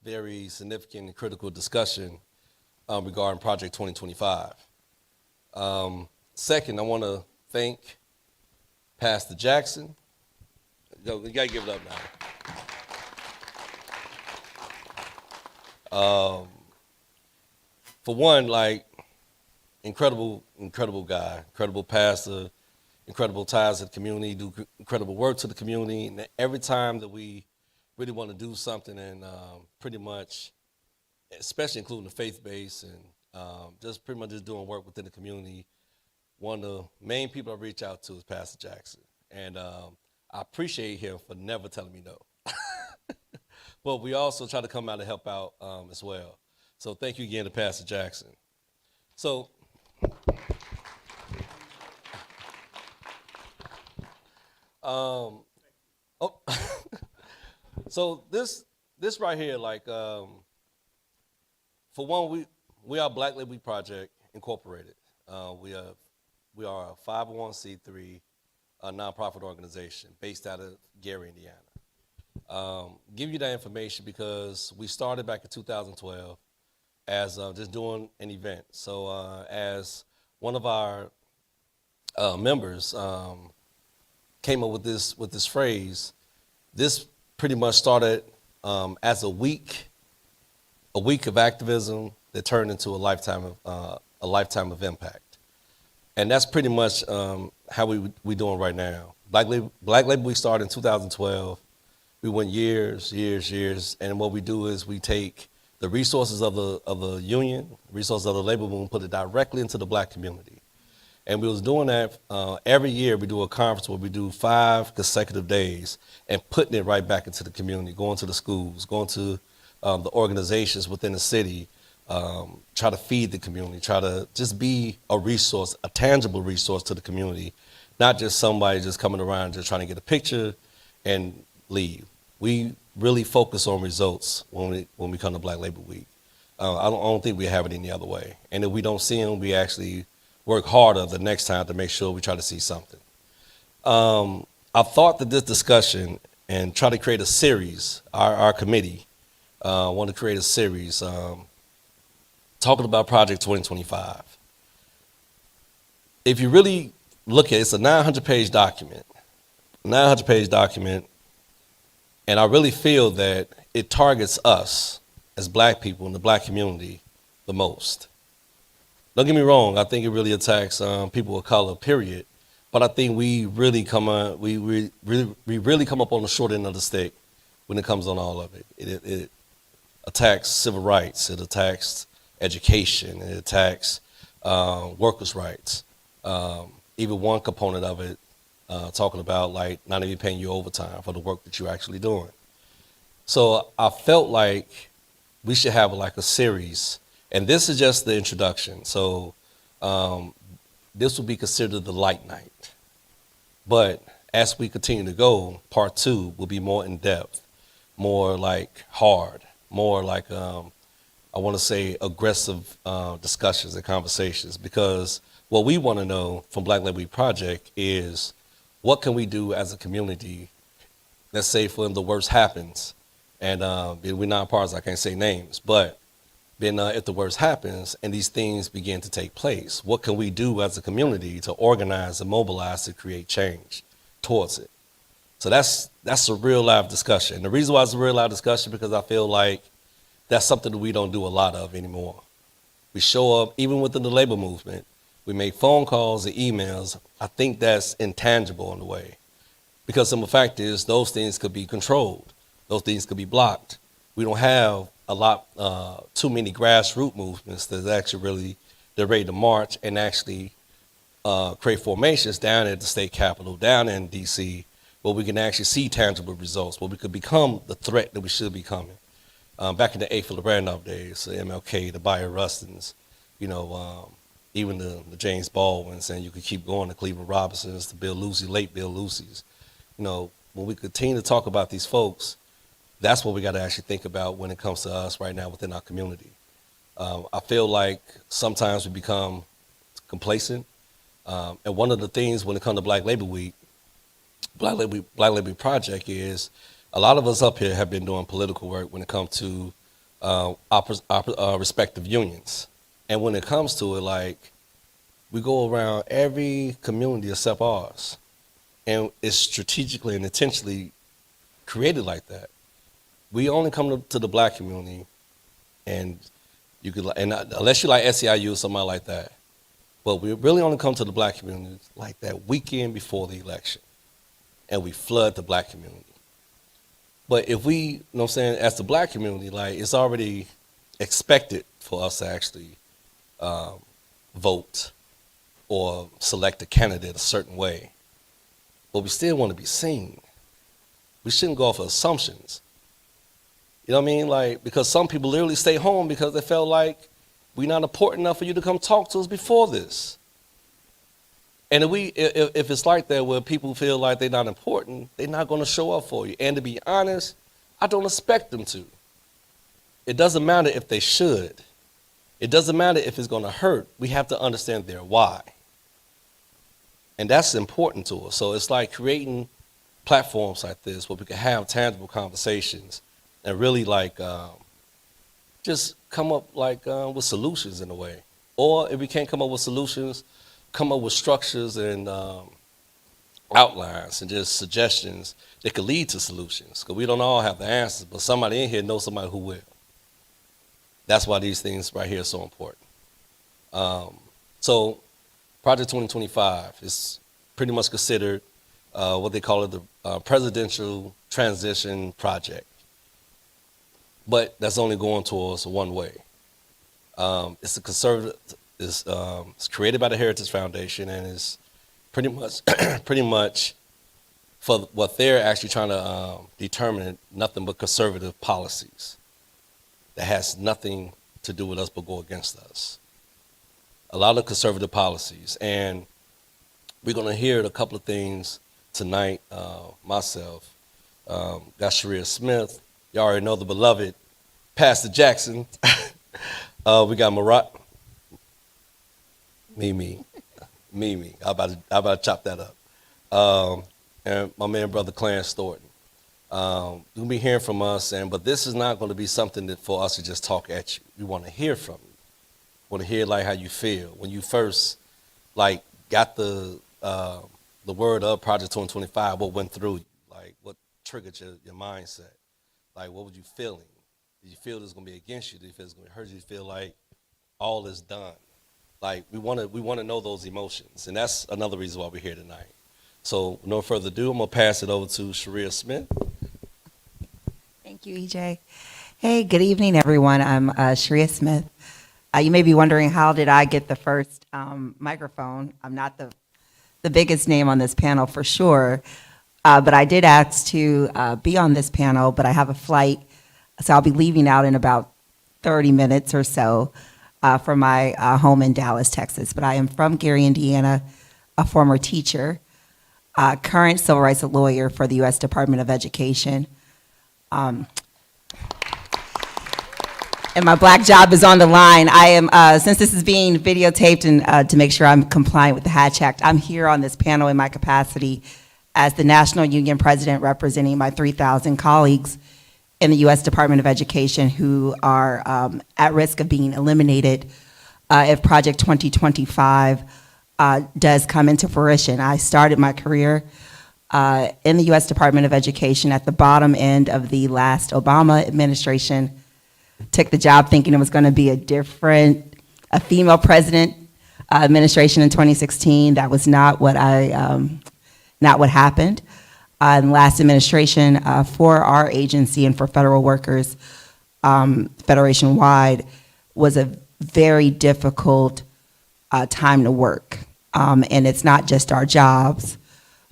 very significant and critical discussion regarding Project 2025. Second, I want to thank Pastor Jackson. Yo, you gotta give it up now. For one, like, incredible guy, incredible pastor, incredible ties to the community, do incredible work to the community. And every time that we really want to do something and pretty much, especially including the faith base and just pretty much just doing work within the community, one of the main people I reach out to is Pastor Jackson. And I appreciate him for never telling me no. But we also try to come out and help out as well. So thank you again to Pastor Jackson. So so this right here, like, for one, we are Black Label Project Incorporated. We are a 501c3 nonprofit organization based out of Gary, Indiana. Give you that information because we started back in 2012 as just doing an event. So as one of our members came up with this phrase, this pretty much started as a week of activism that turned into a lifetime of impact. And that's pretty much how we doing right now. Black Label, we started in 2012. We went years, and what we do is we take the resources of the union, resources of the labor movement, put it directly into the Black community. And we was doing that every year. We do a conference where we do 5 consecutive days and putting it right back into the community, going to the schools, going to the organizations within the city, try to feed the community, try to just be a resource, a tangible resource to the community, not just somebody just coming around just trying to get a picture and leave. We really focus on results when we come to Black Labor Week. I don't think we have it any other way. And if we don't see them, we actually work harder the next time to make sure we try to see something. I thought that this discussion and try to create a series, our committee want to create a series talking about Project 2025. If you really look at it, it's a 900-page document, and I really feel that it targets us as Black people in the Black community the most. Don't get me wrong, I think it really attacks people of color, period. But I think we really come up on the short end of the stick when it comes on all of it. It attacks civil rights, it attacks education, it attacks workers' rights. Even one component of it talking about like not even paying you overtime for the work that you're actually doing. So I felt like we should have like a series, and this is just the introduction. So this will be considered the light night. But as we continue to go, part 2 will be more in depth, more like hard, more like I want to say aggressive discussions and conversations, because what we want to know from Black Labor Project is what can we do as a community, let's say for when the worst happens, and we're not parties, I can't say names, but then if the worst happens and these things begin to take place, what can we do as a community to organize and mobilize to create change towards it? So that's a real live discussion. The reason why it's a real live discussion because I feel like that's something that we don't do a lot of anymore. We show up, even within the labor movement, we make phone calls and emails. I think that's intangible in a way, because the fact is those things could be controlled. Those things could be blocked. We don't have too many grassroots movements that's actually really, they're ready to march and actually create formations down at the state capitol, down in DC, where we can actually see tangible results, where we could become the threat that we should be becoming. Back in the A. Philip Randolph days, the MLK, the Bayard Rustins, even the James Baldwins, and you could keep going, the Cleveland Robinsons, the Bill Lucy, late Bill Lucys. When we continue to talk about these folks, that's what we got to actually think about when it comes to us right now within our community. I feel like sometimes we become complacent. And one of the things when it comes to Black Labor Week, Black Labor Project is a lot of us up here have been doing political work when it comes to our respective unions. And when it comes to it, like, we go around every community except ours. And it's strategically and intentionally created like that. We only come to the black community, and you could, and unless you like SEIU or somebody like that, but we really only come to the black community like that weekend before the election, and we flood the black community. But if we, you know what I'm saying, as the black community, like, it's already expected for us to actually vote or select a candidate a certain way. But we still want to be seen. We shouldn't go off of assumptions. You know what I mean? Like, because some people literally stay home because they felt like we're not important enough for you to come talk to us before this. And if it's like that where people feel like they're not important, they're not going to show up for you. And to be honest, I don't expect them to. It doesn't matter if they should. It doesn't matter if it's going to hurt. We have to understand their why. And that's important to us. So it's like creating platforms like this where we can have tangible conversations and really like just come up like with solutions in a way. Or if we can't come up with solutions, come up with structures and outlines and just suggestions that could lead to solutions. Because we don't all have the answers, but somebody in here knows somebody who will. That's why these things right here are so important. So Project 2025 is pretty much considered what they call it the presidential transition project. But that's only going towards one way. It's a conservative. It's created by the Heritage Foundation and is pretty much for what they're actually trying to determine nothing but conservative policies that has nothing to do with us but go against us. A lot of conservative policies, and we're going to hear a couple of things tonight. Myself, got Sharia Smith. You already know the beloved Pastor Jackson. We got Marat. Mimi. I'm about to chop that up. And my man, brother Clarence Thornton. You'll be hearing from us, but this is not going to be something that for us to just talk at you. We want to hear from you. We want to hear like how you feel when you first like got the word of Project 2025. What went through you? Like what triggered your mindset? Like what were you feeling? Did you feel this going to be against you? Did you feel it's going to hurt you? Did you feel like all is done? Like we want to know those emotions, and that's another reason why we're here tonight. So no further ado, I'm gonna pass it over to Sharia Smith. Thank you, EJ. Hey, good evening, everyone. I'm Sharia Smith. You may be wondering, how did I get the first microphone? I'm not the biggest name on this panel for sure, but I did ask to be on this panel, but I have a flight, so I'll be leaving out in about 30 minutes or so from my home in Dallas, Texas. But I am from Gary, Indiana, a former teacher, current civil rights lawyer for the U.S. Department of Education. And my black job is on the line. I am, since this is being videotaped and to make sure I'm compliant with the Hatch Act, I'm here on this panel in my capacity as the National Union President representing my 3,000 colleagues in the U.S. Department of Education who are at risk of being eliminated if Project 2025 does come into fruition. I started my career in the U.S. Department of Education at the bottom end of the last Obama administration. Took the job thinking it was going to be a female president administration in 2016. That was not what happened. In the last administration for our agency and for federal workers, federation-wide, was a very difficult time to work. And it's not just our jobs,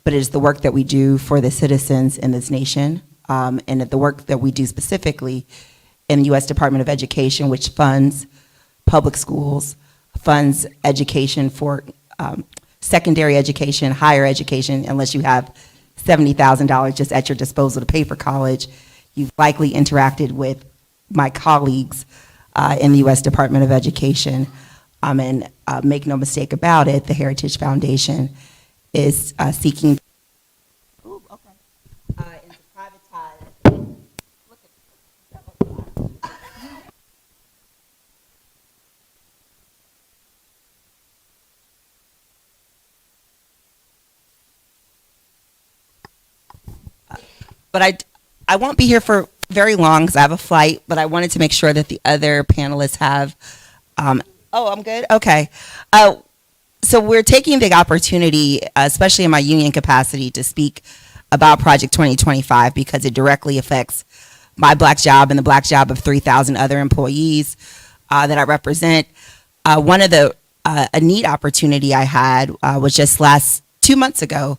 but it's the work that we do for the citizens in this nation, and the work that we do specifically in the U.S. Department of Education, which funds public schools, funds education for secondary education, higher education. Unless you have $70,000 just at your disposal to pay for college, you've likely interacted with my colleagues in the U.S. Department of Education. And make no mistake about it, the Heritage Foundation is seeking to privatize. but I won't be here for very long because I have a flight, but I wanted to make sure that the other panelists have, oh, I'm good? Okay. So we're taking the opportunity, especially in my union capacity, to speak about Project 2025 because it directly affects my black job and the black job of 3,000 other employees that I represent. One of the a neat opportunity I had was just 2 months ago,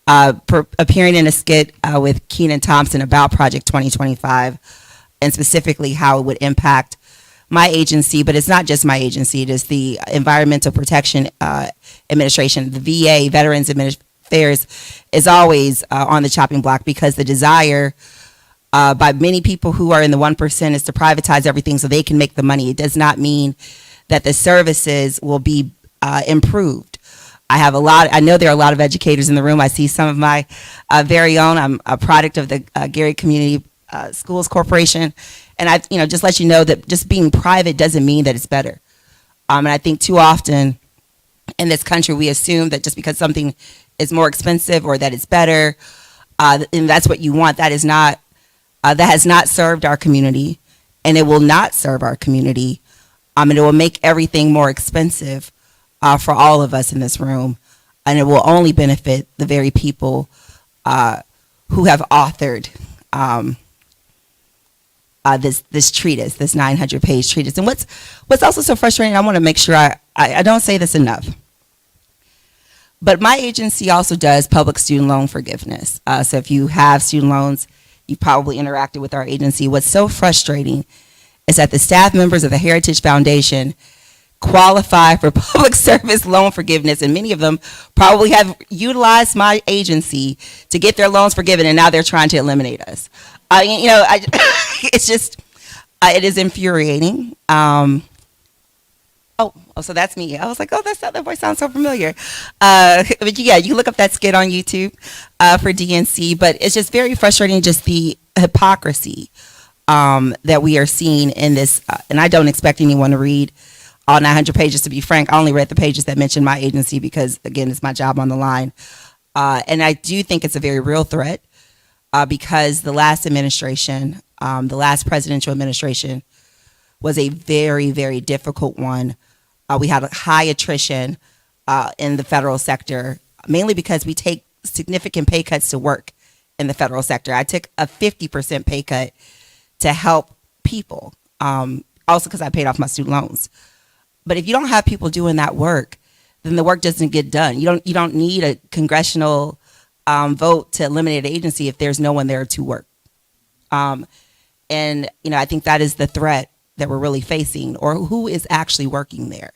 appearing in a skit with Kenan Thompson about Project 2025 and specifically how it would impact my agency, but it's not just my agency. It is the Environmental Protection Administration, the VA, Veterans Affairs, is always on the chopping block because the desire by many people who are in the 1% is to privatize everything so they can make the money. It does not mean that the services will be improved. I know there are a lot of educators in the room. I see some of my very own. I'm a product of the Gary Community Schools Corporation. And just let you know that just being private doesn't mean that it's better. And I think too often in this country, we assume that just because something is more expensive or that it's better, and that's what you want, that has not served our community, and it will not serve our community. And it will make everything more expensive for all of us in this room. And it will only benefit the very people who have authored this treatise, this 900-page treatise. And what's also so frustrating, I want to make sure I don't say this enough, but my agency also does public student loan forgiveness. So if you have student loans, you probably interacted with our agency. What's so frustrating is that the staff members of the Heritage Foundation qualify for public service loan forgiveness, and many of them probably have utilized my agency to get their loans forgiven, and now they're trying to eliminate us. It's just, it is infuriating. So that's me. I was like, oh, that voice sounds so familiar. But yeah, you look up that skit on YouTube for DNC, but it's just very frustrating, just the hypocrisy that we are seeing in this. And I don't expect anyone to read all 900 pages, to be frank. I only read the pages that mention my agency because, again, it's my job on the line. And I do think it's a very real threat. Because the last administration, the last presidential administration, was a very, very difficult one. We had a high attrition in the federal sector, mainly because we take significant pay cuts to work in the federal sector. I took a 50% pay cut to help people, also because I paid off my student loans. But if you don't have people doing that work, then the work doesn't get done. You don't need a congressional vote to eliminate an agency if there's no one there to work. And I think that is the threat that we're really facing, or who is actually working there.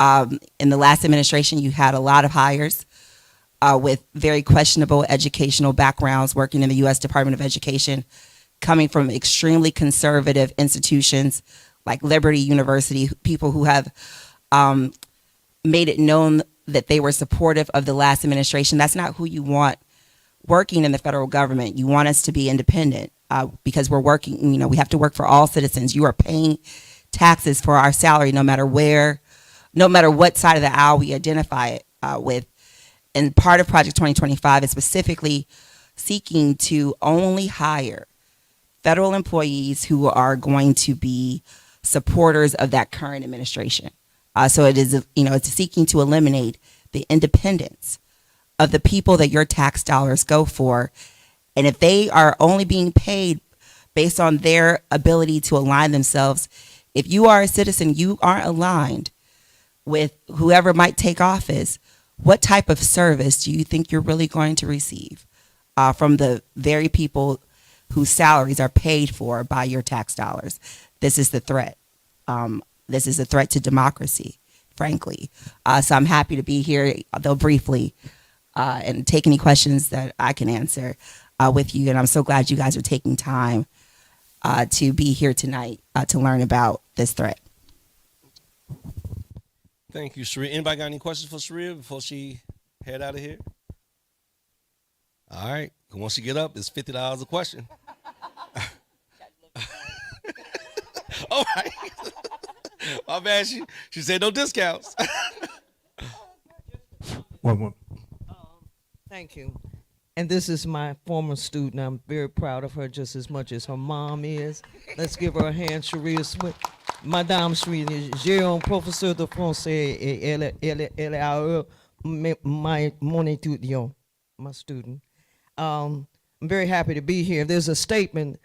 In the last administration, you had a lot of hires with very questionable educational backgrounds working in the U.S. Department of Education, coming from extremely conservative institutions like Liberty University, people who have made it known that they were supportive of the last administration. That's not who you want working in the federal government. You want us to be independent because we're working, we have to work for all citizens. You are paying taxes for our salary no matter what side of the aisle we identify it with. And part of Project 2025 is specifically seeking to only hire federal employees who are going to be supporters of that current administration. So it is, it's seeking to eliminate the independence of the people that your tax dollars go for. And if they are only being paid based on their ability to align themselves, if you are a citizen, you aren't aligned with whoever might take office, what type of service do you think you're really going to receive from the very people whose salaries are paid for by your tax dollars? This is the threat. This is a threat to democracy, frankly. So I'm happy to be here, though briefly, and take any questions that I can answer with you. And I'm so glad you guys are taking time to be here tonight to learn about this threat. Thank you, Sharia. Anybody got any questions for Sharia before she head out of here? All right. Once you get up, it's $50 a question. All right. My bad. She said no discounts. One. Thank you. And this is my former student. I'm very proud of her just as much as her mom is. Let's give her a hand, Sharia Smith. Madame Sharia, j'ai un professeur de français et elle a mon étudiant, my student. I'm very happy to be here. There's a statement,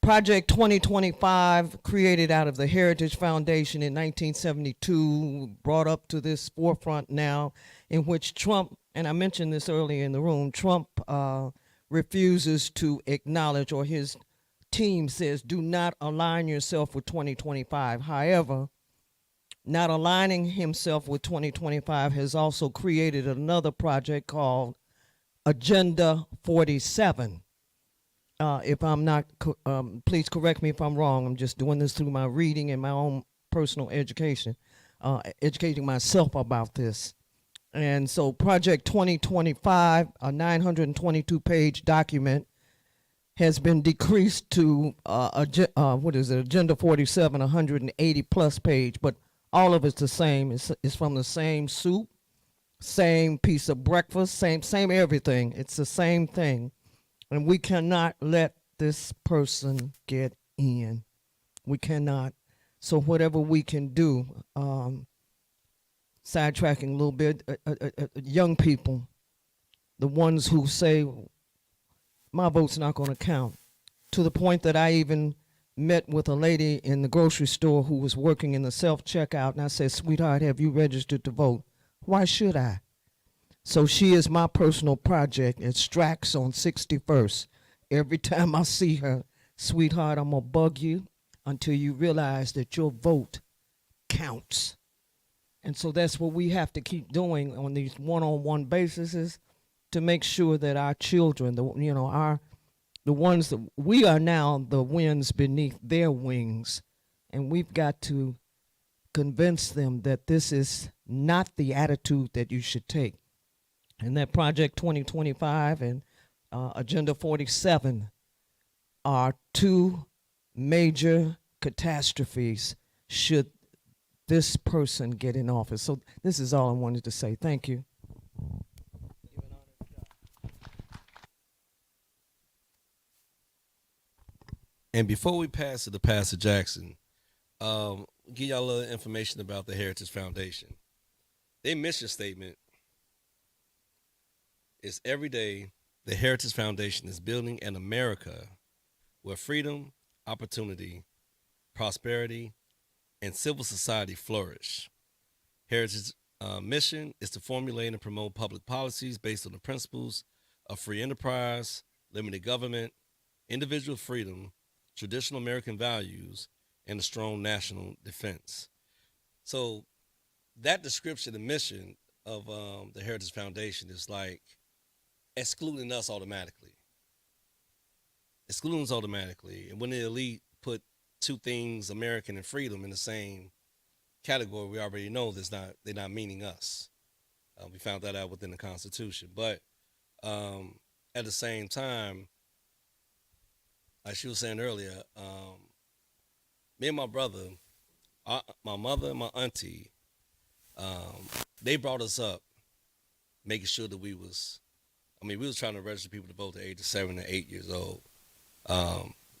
Project 2025, created out of the Heritage Foundation in 1972, brought up to this forefront now, in which Trump, and I mentioned this earlier in the room, Trump refuses to acknowledge, or his team says, do not align yourself with 2025. However, not aligning himself with 2025 has also created another project called Agenda 47. If I'm not, please correct me if I'm wrong. I'm just doing this through my reading and my own personal education, educating myself about this. And so Project 2025, a 922-page document, has been decreased to, Agenda 47, 180-plus page, but all of it's the same. It's from the same soup, same piece of breakfast, same everything. It's the same thing. And we cannot let this person get in. We cannot. So whatever we can do, sidetracking a little bit, young people, the ones who say, my vote's not going to count, to the point that I even met with a lady in the grocery store who was working in the self-checkout, and I said, sweetheart, have you registered to vote? Why should I? So she is my personal project at Strax on 61st. Every time I see her, sweetheart, I'm going to bug you until you realize that your vote counts. And so that's what we have to keep doing on these one-on-one bases to make sure that our children, the ones that we are now the winds beneath their wings. And we've got to convince them that this is not the attitude that you should take. And that Project 2025 and Agenda 47 are two major catastrophes should this person get in office. So this is all I wanted to say. Thank you. And before we pass it to Pastor Jackson, give y'all a little information about the Heritage Foundation. Their mission statement is every day the Heritage Foundation is building an America where freedom, opportunity, prosperity, and civil society flourish. Heritage mission is to formulate and promote public policies based on the principles of free enterprise, limited government, individual freedom, traditional American values, and a strong national defense. So that description and mission of the Heritage Foundation is like excluding us automatically. Excluding us automatically. And when the elite put two things, American and freedom, in the same category, we already know they're not meaning us. We found that out within the Constitution. But at the same time, like she was saying earlier, me and my brother, my mother and my auntie, they brought us up making sure that we was trying to register people to vote at the age of 7 and 8 years old.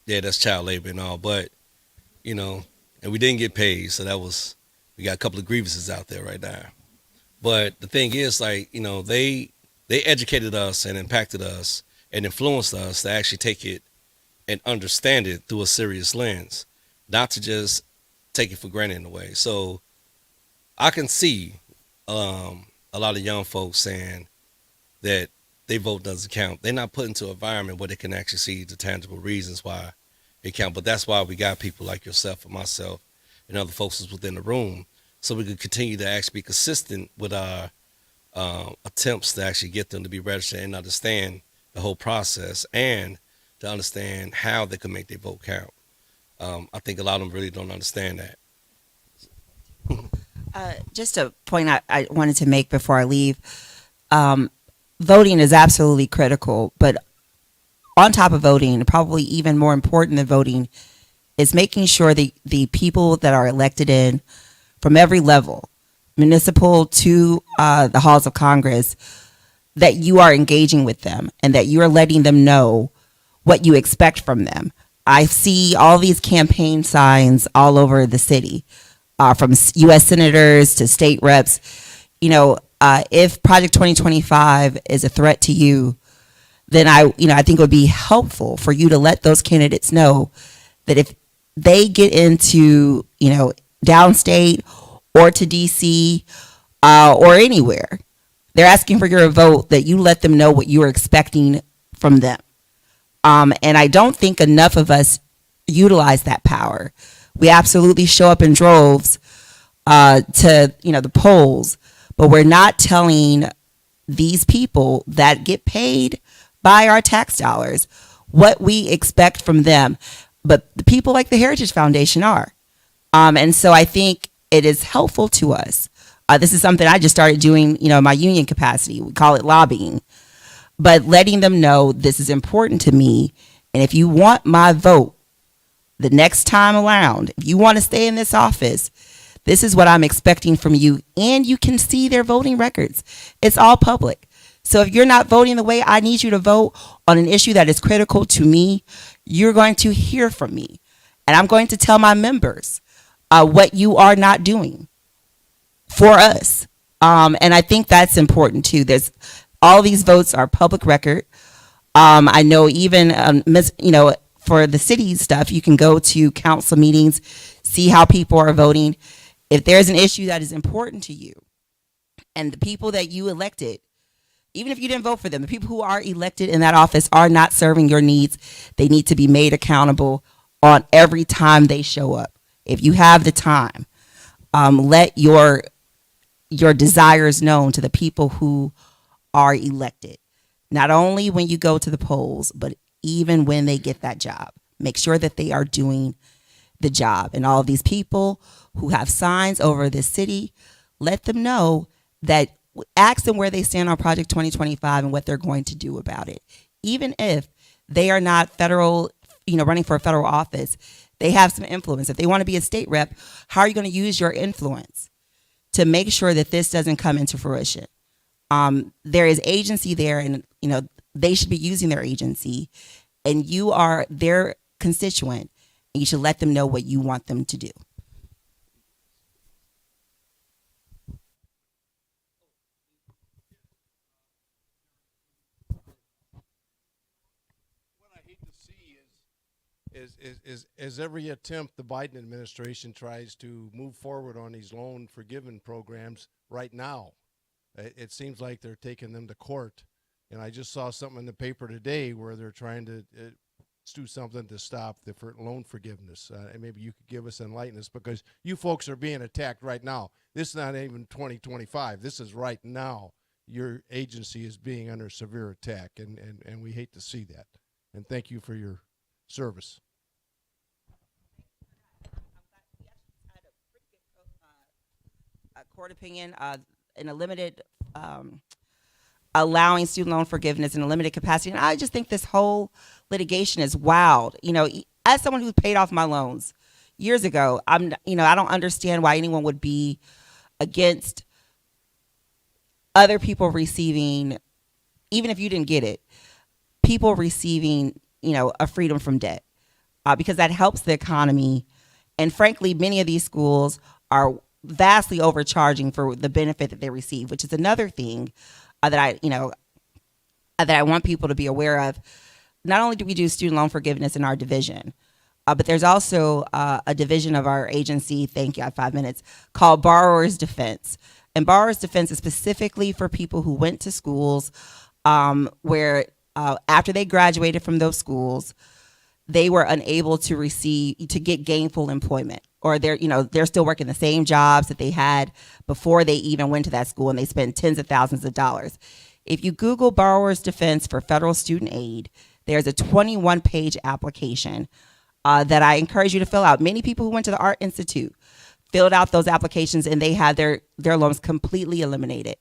Yeah, that's child labor and all, but, and we didn't get paid, so we got a couple of grievances out there right now. But the thing is, they educated us and impacted us and influenced us to actually take it and understand it through a serious lens, not to just take it for granted in a way. So I can see a lot of young folks saying that their vote doesn't count. They're not put into an environment where they can actually see the tangible reasons why it counts. But that's why we got people like yourself and myself and other folks that's within the room, so we can continue to actually be consistent with our attempts to actually get them to be registered and understand the whole process and to understand how they can make their vote count. I think a lot of them really don't understand that. Just a point I wanted to make before I leave. Voting is absolutely critical, but on top of voting, probably even more important than voting, is making sure the people that are elected in from every level, municipal to the halls of Congress, that you are engaging with them and that you are letting them know what you expect from them. I see all these campaign signs all over the city, from U.S. senators to state reps. If Project 2025 is a threat to you, then I think it would be helpful for you to let those candidates know that if they get into, downstate or to DC or anywhere, they're asking for your vote, that you let them know what you are expecting from them. And I don't think enough of us utilize that power. We absolutely show up in droves to the polls, but we're not telling these people that get paid by our tax dollars what we expect from them. But the people like the Heritage Foundation are. And so I think it is helpful to us. This is something I just started doing, in my union capacity. We call it lobbying. But letting them know this is important to me. And if you want my vote the next time around, if you want to stay in this office, this is what I'm expecting from you. And you can see their voting records. It's all public. So if you're not voting the way I need you to vote on an issue that is critical to me, you're going to hear from me. And I'm going to tell my members what you are not doing for us. And I think that's important too. All these votes are public record. I know even, for the city stuff, you can go to council meetings, see how people are voting. If there's an issue that is important to you and the people that you elected, even if you didn't vote for them, the people who are elected in that office are not serving your needs, they need to be made accountable on every time they show up. If you have the time, let your desires known to the people who are elected. Not only when you go to the polls, but even when they get that job. Make sure that they are doing the job. And all of these people who have signs over this city, let them know that, ask them where they stand on Project 2025 and what they're going to do about it. Even if they are not federal, running for a federal office, they have some influence. If they want to be a state rep, how are you going to use your influence to make sure that this doesn't come into fruition? There is agency there, and they should be using their agency, and you are their constituent, and you should let them know what you want them to do. What I hate to see is every attempt the Biden administration tries to move forward on these loan forgiven programs right now. It seems like they're taking them to court. And I just saw something in the paper today where they're trying to do something to stop the loan forgiveness. And maybe you could give us enlighten us, because you folks are being attacked right now. This is not even 2025. This is right now. Your agency is being under severe attack, and we hate to see that. And thank you for your service. Court opinion in a limited allowing student loan forgiveness in a limited capacity. And I just think this whole litigation is wild. As someone who paid off my loans years ago, I don't understand why anyone would be against other people receiving, even if you didn't get it, people receiving, a freedom from debt, because that helps the economy. And frankly, many of these schools are vastly overcharging for the benefit that they receive, which is another thing that I want people to be aware of. Not only do we do student loan forgiveness in our division, but there's also a division of our agency, thank you, I have 5 minutes, called Borrower's Defense. And Borrower's Defense is specifically for people who went to schools where after they graduated from those schools, they were unable to get gainful employment, or they're still working the same jobs that they had before they even went to that school, and they spent tens of thousands of dollars. If you Google Borrower's Defense for federal student aid, there's a 21-page application that I encourage you to fill out. Many people who went to the Art Institute filled out those applications, and they had their loans completely eliminated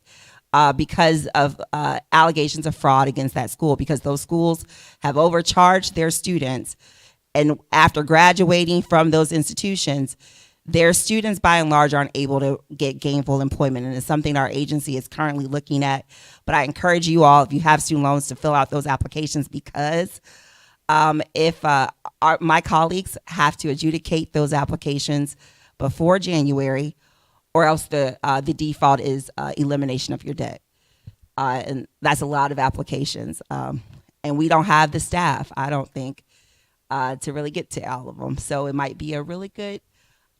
because of allegations of fraud against that school, because those schools have overcharged their students. And after graduating from those institutions, their students by and large aren't able to get gainful employment, and it's something our agency is currently looking at. But I encourage you all, if you have student loans, to fill out those applications, because if my colleagues have to adjudicate those applications before January, or else the default is elimination of your debt. And that's a lot of applications. And we don't have the staff, I don't think, to really get to all of them. So it might be a really good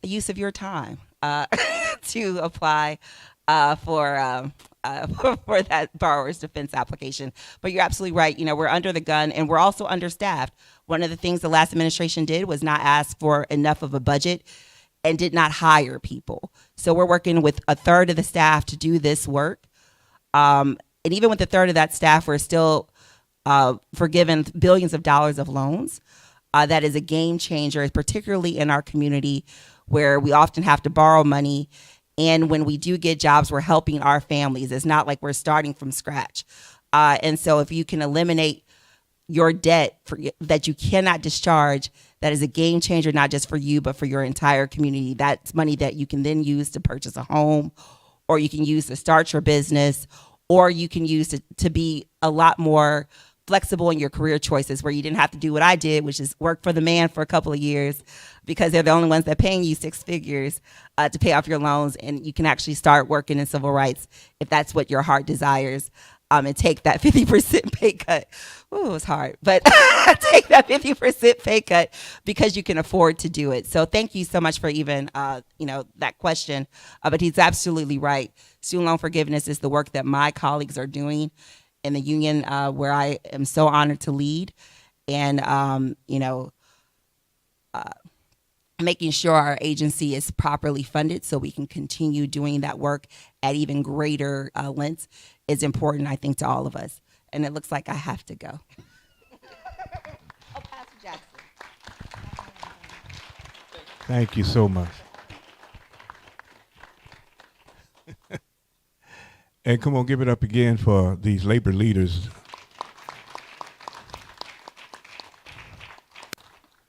use of your time to apply for that borrower's defense application. But you're absolutely right. You know, we're under the gun, and we're also understaffed. One of the things the last administration did was not ask for enough of a budget and did not hire people. So we're working with a third of the staff to do this work. And even with a third of that staff, we're still forgiven billions of dollars of loans. That is a game changer, particularly in our community where we often have to borrow money. And when we do get jobs, we're helping our families. It's not like we're starting from scratch. And so if you can eliminate your debt that you cannot discharge, that is a game changer, not just for you, but for your entire community. That's money that you can then use to purchase a home, or you can use to start your business, or you can use to be a lot more flexible in your career choices, where you didn't have to do what I did, which is work for the man for a couple of years, because they're the only ones that are paying you six figures to pay off your loans. And you can actually start working in civil rights if that's what your heart desires, and take that 50% pay cut. Ooh, it's hard, but take that 50% pay cut because you can afford to do it. So thank you so much for even, that question. But he's absolutely right. Student loan forgiveness is the work that my colleagues are doing in the union, where I am so honored to lead, and making sure our agency is properly funded so we can continue doing that work at even greater lengths is important, I think, to all of us. And it looks like I have to go. Oh, Pastor Jackson. Thank you so much. And come on, give it up again for these labor leaders.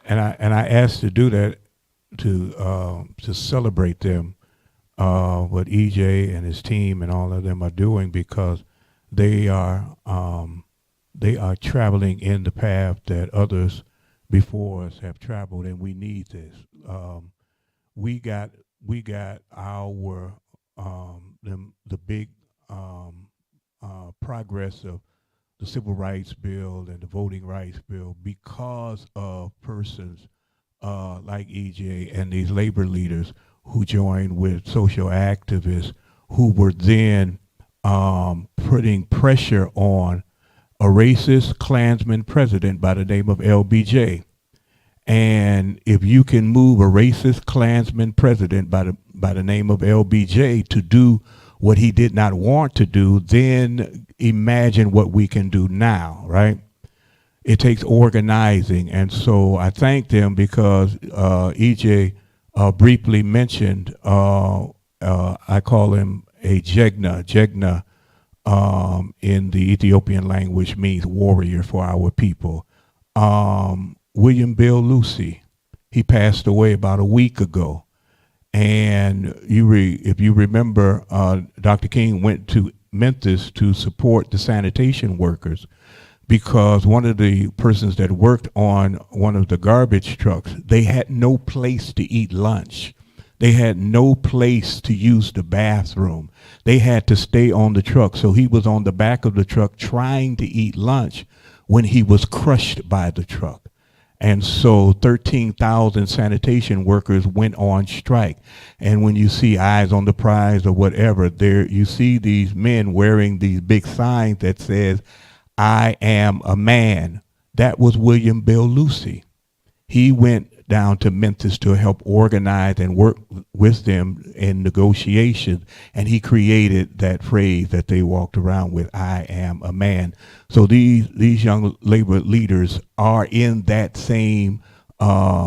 And I asked to do that to celebrate them, what EJ and his team and all of them are doing, because they are traveling in the path that others before us have traveled, and we need this. We got our the big progress of the Civil Rights Bill and the Voting Rights Bill because of persons like EJ and these labor leaders who joined with social activists who were then putting pressure on a racist Klansman president by the name of LBJ. And if you can move a racist Klansman president by the name of LBJ to do what he did not want to do, then imagine what we can do now, right? It takes organizing. And so I thank them because EJ briefly mentioned, I call him a Jegna. Jegna in the Ethiopian language means warrior for our people. William Bill Lucy, he passed away about a week ago. And if you remember, Dr. King went to Memphis to support the sanitation workers because one of the persons that worked on one of the garbage trucks, they had no place to eat lunch. They had no place to use the bathroom. They had to stay on the truck. So he was on the back of the truck trying to eat lunch when he was crushed by the truck. And so 13,000 sanitation workers went on strike. And when you see Eyes on the Prize or whatever, there you see these men wearing these big signs that says, "I am a man." That was William Bill Lucy. He went down to Memphis to help organize and work with them in negotiations, and he created that phrase that they walked around with, "I am a man." So these young labor leaders are in that same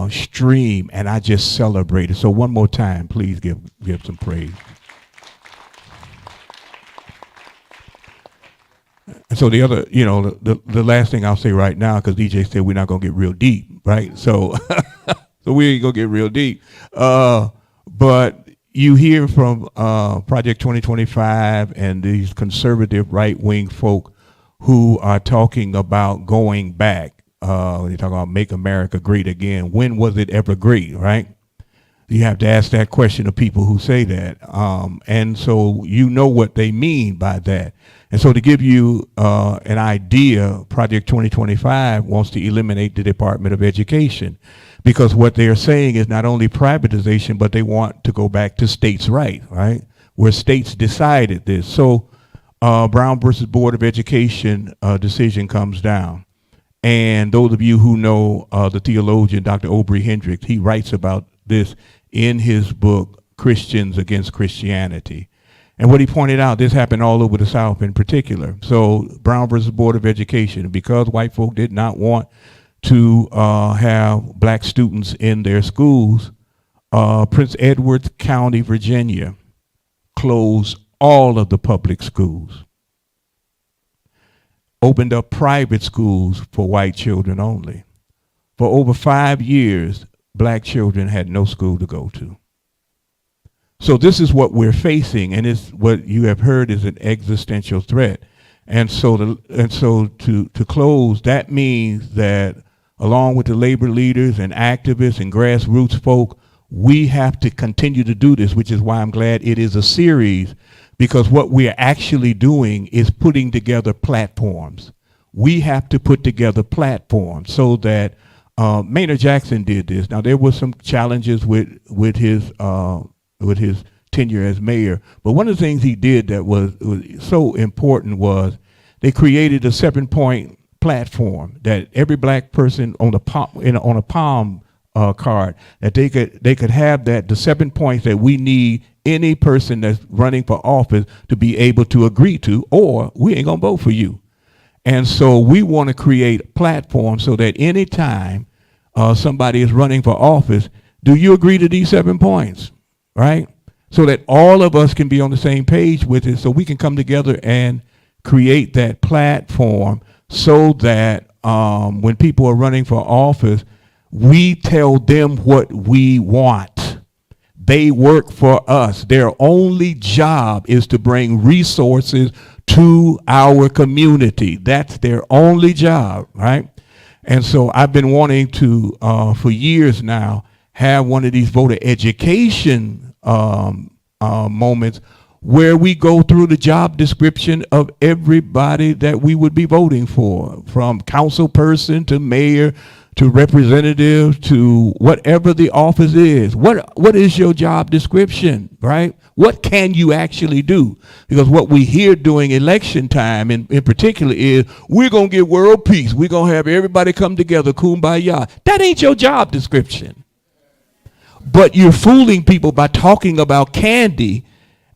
stream, and I just celebrated. So one more time, please give some praise. And so the other, the last thing I'll say right now, because DJ said we're not going to get real deep, right? So so we ain't going to get real deep. But you hear from Project 2025 and these conservative right-wing folk who are talking about going back. They talk about make America great again. When was it ever great, right? You have to ask that question of people who say that. And so you know what they mean by that. And so to give you an idea, Project 2025 wants to eliminate the Department of Education, because what they're saying is not only privatization, but they want to go back to states' right, where states decided this. So Brown versus Board of Education decision comes down. And those of you who know the theologian, Dr. Aubrey Hendricks, he writes about this in his book, Christians Against Christianity. And what he pointed out, this happened all over the South in particular. So Brown versus Board of Education, because white folk did not want to have black students in their schools, Prince Edward County, Virginia, closed all of the public schools, opened up private schools for white children only. For over 5 years, black children had no school to go to. So this is what we're facing, and it's what you have heard is an existential threat. And so to close, that means that along with the labor leaders and activists and grassroots folk, we have to continue to do this, which is why I'm glad it is a series, because what we're actually doing is putting together platforms. We have to put together platforms so that Maynard Jackson did this. Now there were some challenges with his tenure as mayor, but one of the things he did that was so important was they created a 7-point platform that every black person on a palm card, that they could have the 7 points that we need any person that's running for office to be able to agree to, or we ain't gonna vote for you. And so we want to create a platform so that anytime somebody is running for office, do you agree to these 7 points, right? So that all of us can be on the same page with it, so we can come together and create that platform so that when people are running for office, we tell them what we want. They work for us. Their only job is to bring resources to our community. That's their only job, right? And so I've been wanting to, for years now, have one of these voter education moments where we go through the job description of everybody that we would be voting for, from council person to mayor to representative to whatever the office is. What is your job description, right? What can you actually do? Because what we hear during election time in particular is, we're going to get world peace. We're going to have everybody come together, kumbaya. That ain't your job description. But you're fooling people by talking about candy,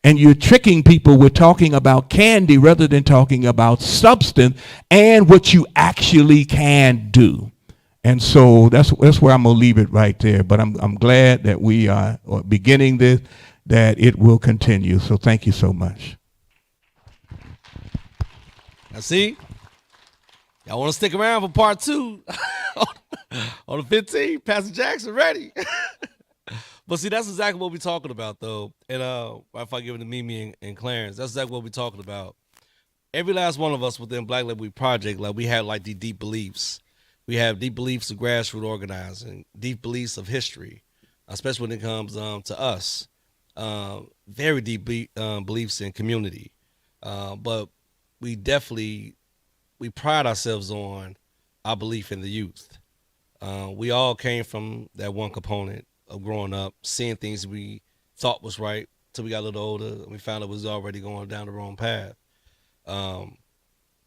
and you're tricking people with talking about candy rather than talking about substance and what you actually can do. And so that's where I'm gonna leave it right there. But I'm glad that we are beginning this, that it will continue. So thank you so much. Now see, y'all want to stick around for part 2 on the 15th. Pastor Jackson ready. But see, that's exactly what we're talking about, though. And if I give it to Mimi and Clarence, that's exactly what we're talking about. Every last one of us within Black Liberty Project, like we have like these deep beliefs. We have deep beliefs of grassroots organizing, deep beliefs of history, especially when it comes to us. Very deep beliefs in community. But we pride ourselves on our belief in the youth. We all came from that one component of growing up, seeing things we thought was right till we got a little older and we found it was already going down the wrong path.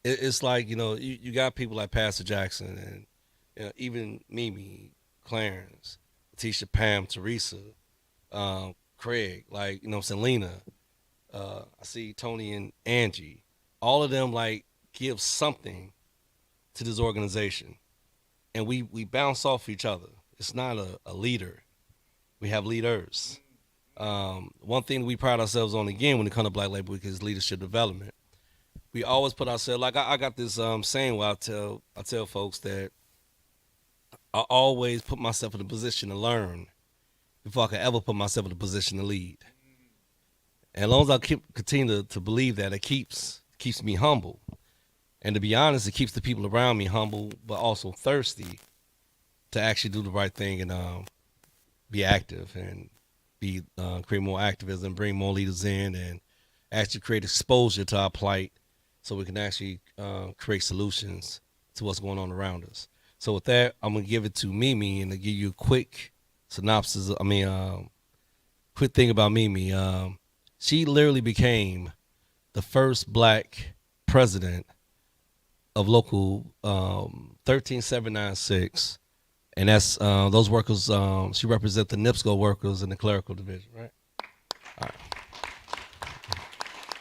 It's like, you got people like Pastor Jackson and even Mimi, Clarence, Tisha, Pam, Teresa, Craig, like, Selena, I see Tony and Angie. All of them like give something to this organization, and we bounce off each other. It's not a leader. We have leaders. One thing we pride ourselves on, again, when it comes to Black Labor Week, is leadership development. We always put ourselves, like I got this saying where I tell folks that I always put myself in a position to learn before I could ever put myself in a position to lead. And as long as I continue to believe that, it keeps me humble. And to be honest, it keeps the people around me humble, but also thirsty to actually do the right thing and be active and create more activism, bring more leaders in, and actually create exposure to our plight so we can actually create solutions to what's going on around us. So with that, I'm going to give it to Mimi and to give you a quick synopsis. Quick thing about Mimi. She literally became the first black president of local 13796. And that's those workers. She represents the NIPSCO workers in the clerical division, right? All right.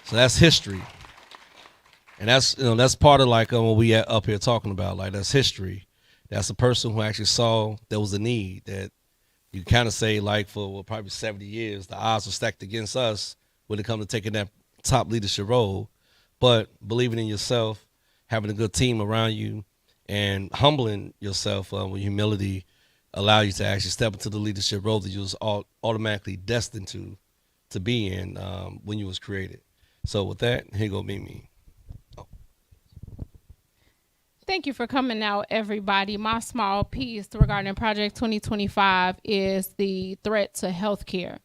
So that's history, and that's part of like what we up here talking about. Like that's history. That's a person who actually saw there was a need that you kind of say like for probably 70 years the odds were stacked against us when it comes to taking that top leadership role, but believing in yourself, having a good team around you, and humbling yourself with humility allow you to actually step into the leadership role that you was automatically destined to be in when you was created. So with that, here go Mimi. Oh. Thank you for coming out, everybody. My small piece regarding Project 2025 is the threat to healthcare.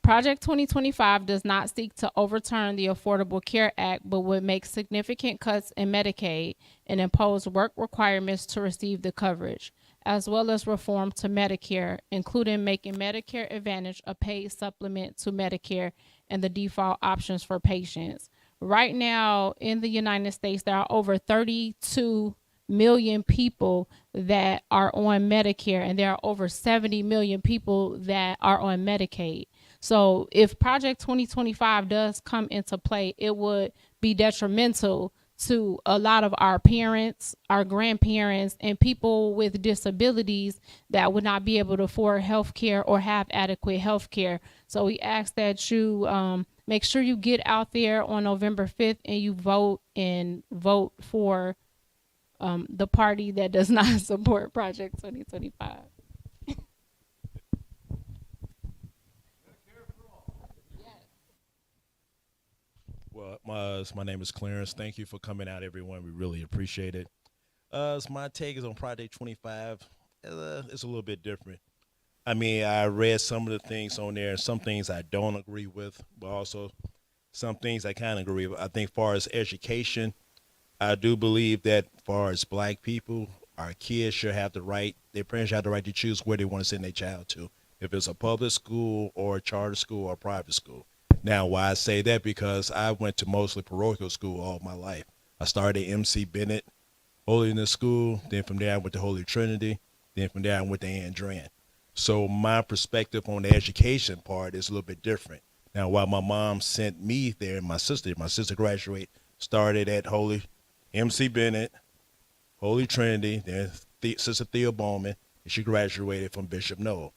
Project 2025 does not seek to overturn the Affordable Care Act, but would make significant cuts in Medicaid and impose work requirements to receive the coverage, as well as reform to Medicare, including making Medicare Advantage a paid supplement to Medicare and the default options for patients. Right now in the United States, there are over 32 million people that are on Medicare, and there are over 70 million people that are on Medicaid. So if Project 2025 does come into play, it would be detrimental to a lot of our parents, our grandparents, and people with disabilities that would not be able to afford health care or have adequate health care. So we ask that you make sure you get out there on November 5th and you vote for the party that does not support Project 2025. Well, my name is Clarence. Thank you for coming out, everyone. We really appreciate it. So my take is on Project 25. It's a little bit different. I mean, I read some of the things on there, and some things I don't agree with, but also some things I kind of agree with. I think as far as education, I do believe that as far as black people, our kids should have the right, their parents should have the right to choose where they want to send their child to, if it's a public school or a charter school or a private school. Now, why I say that, because I went to mostly parochial school all my life. I started at MC Bennett Holiness School, then from there I went to Holy Trinity, then from there I went to Andrean. So my perspective on the education part is a little bit different. Now, while my mom sent me there, my sister graduated, started at Holy MC Bennett, Holy Trinity, then Sister Thea Bowman, and she graduated from Bishop Noel.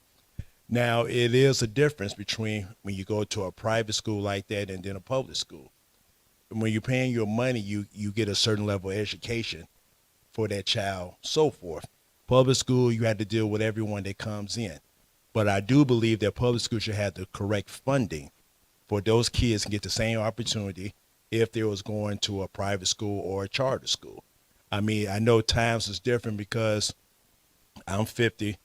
Now, it is a difference between when you go to a private school like that and then a public school. When you're paying your money, you get a certain level of education for that child, so forth. Public school, you have to deal with everyone that comes in. But I do believe that public school should have the correct funding for those kids to get the same opportunity if they was going to a private school or a charter school. I mean, I know times is different because I'm 50,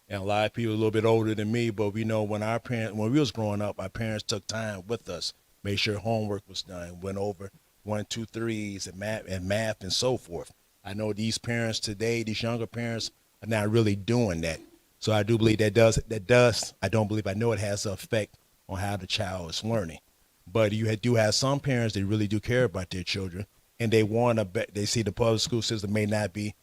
and a lot of people a little bit older than me, but we know when we was growing up, our parents took time with us, made sure homework was done, went over 1, 2, 3s and math and so forth. I know these parents today, these younger parents, are not really doing that. So I do believe I know it has an effect on how the child is learning. But you do have some parents that really do care about their children, and they see the public school system may not be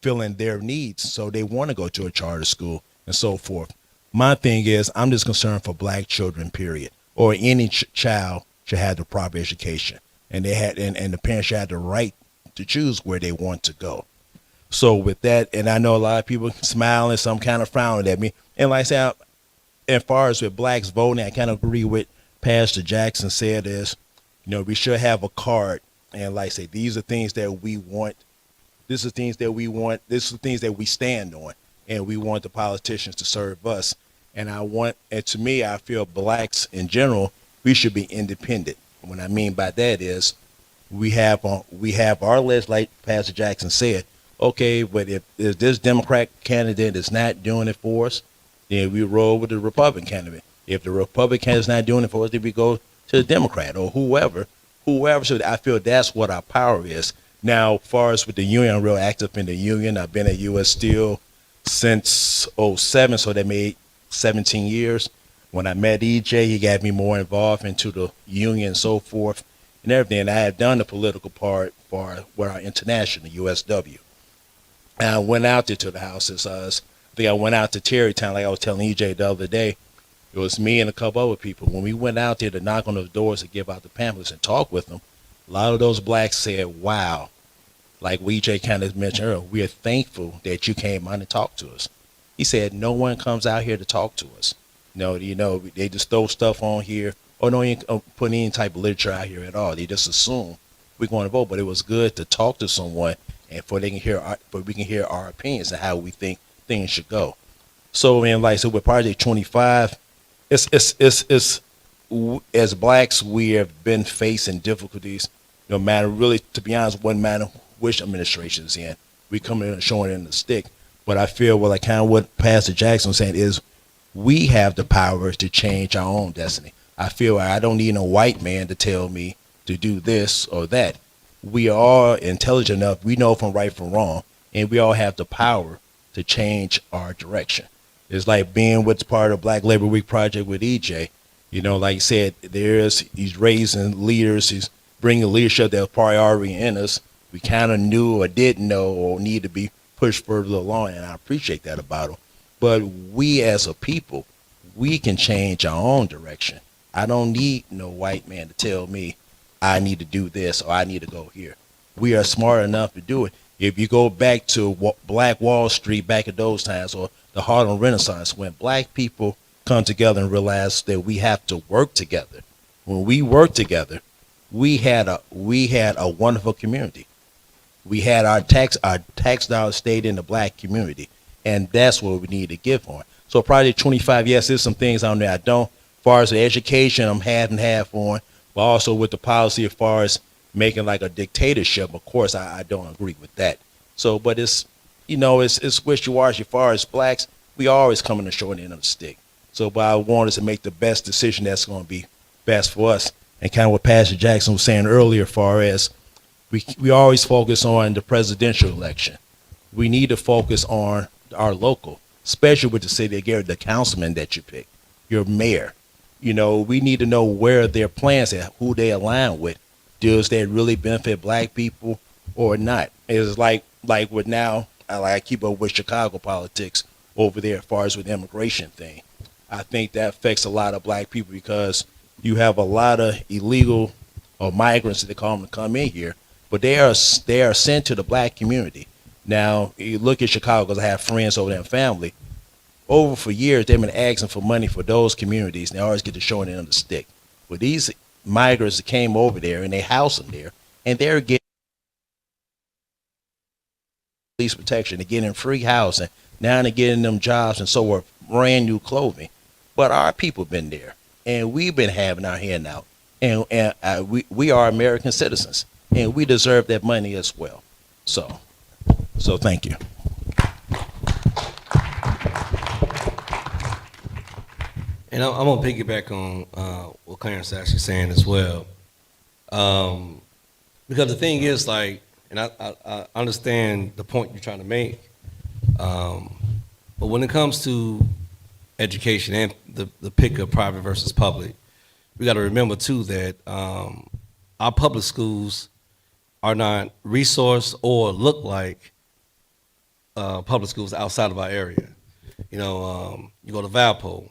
filling their needs, so they want to go to a charter school and so forth. My thing is, I'm just concerned for black children, period, or any child should have the proper education, and and the parents should have the right to choose where they want to go. So with that, and I know a lot of people smiling, some kind of frowning at me, and like I said, as far as with blacks voting, I kind of agree with Pastor Jackson said is, we should have a card, and like I say, these are things that we want. This is things that we want. This is things that we stand on, and we want the politicians to serve us. And to me, I feel blacks in general, we should be independent. What I mean by that is we have our list, like Pastor Jackson said. Okay, but if this Democrat candidate is not doing it for us, then we roll with the Republican candidate. If the Republican is not doing it for us, then we go to the Democrat or whoever. So I feel that's what our power is. Now, as far as with the union, I'm real active in the union. I've been at U.S. Steel since '07, so that made 17 years. When I met EJ, he got me more involved into the union and so forth and everything. And I had done the political part for our international, USW. And I went out there to the houses. I think I went out to Terrytown, like I was telling EJ the other day. It was me and a couple other people. When we went out there to knock on those doors to give out the pamphlets and talk with them, a lot of those blacks said, wow, like EJ kind of mentioned earlier, we are thankful that you came out and talked to us. He said, no one comes out here to talk to us. No, they just throw stuff on here or don't even put any type of literature out here at all. They just assume we're going to vote. But it was good to talk to someone and we can hear our opinions and how we think things should go. So, man, like I said, with Project 25, it's as blacks, we have been facing difficulties, no matter really, to be honest, one matter which administration is in. We come in and showing it in the stick. But I feel, well, like kind of what Pastor Jackson was saying is we have the power to change our own destiny. I feel I don't need a white man to tell me to do this or that. We are intelligent enough. We know from right from wrong, and we all have the power to change our direction. It's like being with part of Black Labor Week Project with EJ. Like you said, he's raising leaders. He's bringing leadership that was probably already in us. We kind of knew or didn't know or need to be pushed further along, and I appreciate that about him. But we as a people, we can change our own direction. I don't need no white man to tell me I need to do this or I need to go here. We are smart enough to do it. If you go back to Black Wall Street back at those times or the Harlem Renaissance, when black people come together and realize that we have to work together. When we work together, we had a wonderful community. We had our tax dollars stayed in the black community, and that's what we need to give on. So Project 25, yes, there's some things on there I don't. As far as the education, I'm half and half on, but also with the policy as far as making like a dictatorship, of course, I don't agree with that. So, but it's wishy-washy. As far as blacks, we always come in the short end of the stick. So, but I want us to make the best decision that's going to be best for us. And kind of what Pastor Jackson was saying earlier, as far as we always focus on the presidential election. We need to focus on our local, especially with the city of Gary, the councilman that you pick, your mayor. We need to know where their plans are, who they align with. Does that really benefit black people or not? It's like with now, I keep up with Chicago politics over there as far as with the immigration thing. I think that affects a lot of black people because you have a lot of illegal or migrants, that they call them, to come in here, but they are sent to the black community. Now, you look at Chicago, because I have friends over there and family. Over for years, they've been asking for money for those communities, and they always get to showing it on the stick. But these migrants that came over there, and they house them there, and they're getting police protection, they're getting free housing, now they're getting them jobs and so forth, brand new clothing. But our people been there, and we've been having our hand out, and we are American citizens, and we deserve that money as well. So thank you. And I'm going to piggyback on what Clarence is actually saying as well. Because the thing is, like, and I understand the point you're trying to make, but when it comes to education and the pick of private versus public, we got to remember, too, that our public schools are not resourced or look like public schools outside of our area. You go to Valpo.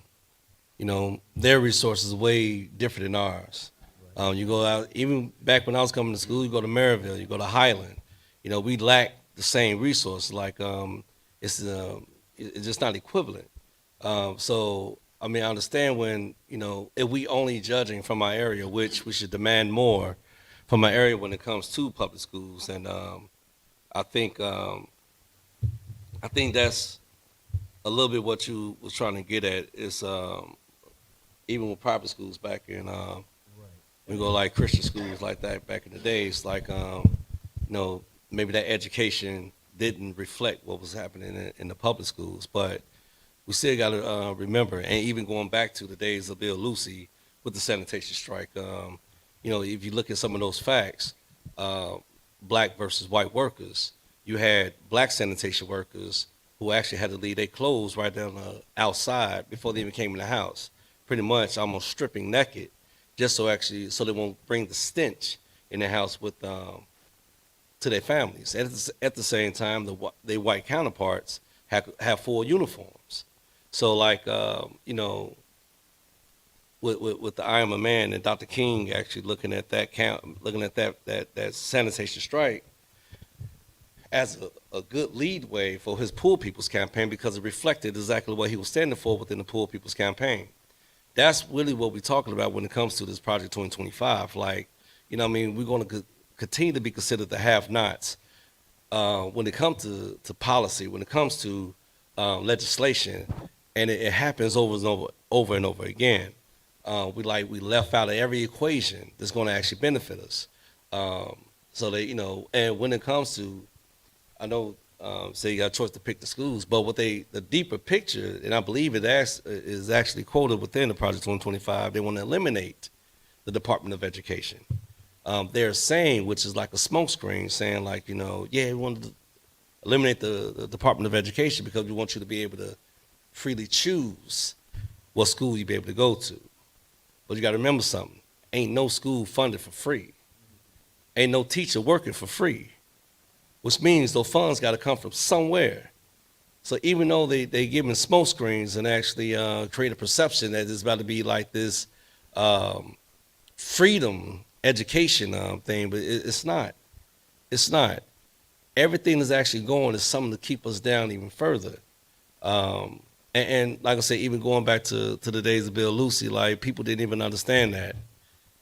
Their resources are way different than ours. You go out, even back when I was coming to school, you go to Maryville, you go to Highland. We lack the same resources. Like, it's just not equivalent. So, I understand when, if we only judging from our area, which we should demand more from our area when it comes to public schools. And I think that's a little bit what you was trying to get at is even with private schools back in we go like Christian schools like that back in the days, like maybe that education didn't reflect what was happening in the public schools, but we still got to remember, and even going back to the days of Bill Lucy with the sanitation strike, if you look at some of those facts, black versus white workers, you had black sanitation workers who actually had to leave their clothes right down the outside before they even came in the house, pretty much almost stripping naked, just so they won't bring the stench in the house with to their families. At the same time, their white counterparts have full uniforms. So like with the I Am a Man and Dr. King actually looking at that sanitation strike as a good lead way for his Poor People's Campaign, because it reflected exactly what he was standing for within the Poor People's Campaign. That's really what we're talking about when it comes to this Project 2025. Like, we're going to continue to be considered the have-nots when it comes to policy, when it comes to legislation, and it happens over and over again. We left out of every equation that's going to actually benefit us. So that, and when it comes to, I know, say you got a choice to pick the schools, but the deeper picture, and I believe it is actually quoted within the Project 2025, they want to eliminate the Department of Education. They're saying, which is like a smokescreen, saying like, we want to eliminate the Department of Education because we want you to be able to freely choose what school you be able to go to. But you got to remember something. Ain't no school funded for free. Ain't no teacher working for free, which means those funds got to come from somewhere. So even though they giving smoke screens and actually create a perception that it's about to be like this freedom education thing, but it's not. It's not. Everything that's actually going is something to keep us down even further. And like I say, even going back to the days of Bill Lucy, like people didn't even understand that.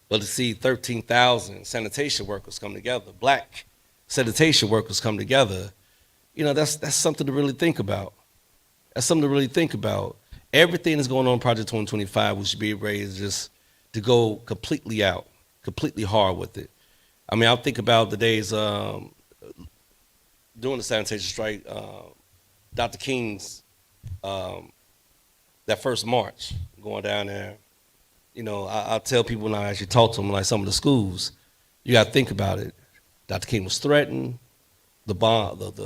But to see 13,000 sanitation workers come together, black sanitation workers come together, that's something to really think about. That's something to really think about. Everything that's going on in Project 2025, we should be raised just to go completely out, completely hard with it. I mean, I'll think about the days during the sanitation strike, Dr. King's, that first march going down there. I tell people when I actually talk to them, like some of the schools, you got to think about it. Dr. King was threatened. The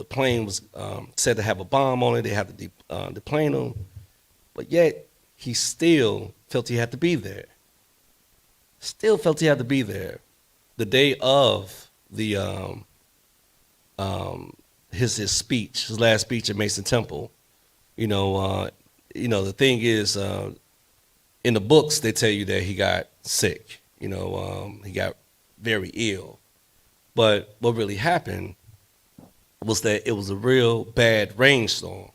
plane was said to have a bomb on it. They had to deplane him. But yet, he still felt he had to be there. Still felt he had to be there. The day of the his speech, his last speech at Mason Temple, the thing is, in the books, they tell you that he got sick. He got very ill. But what really happened was that it was a real bad rainstorm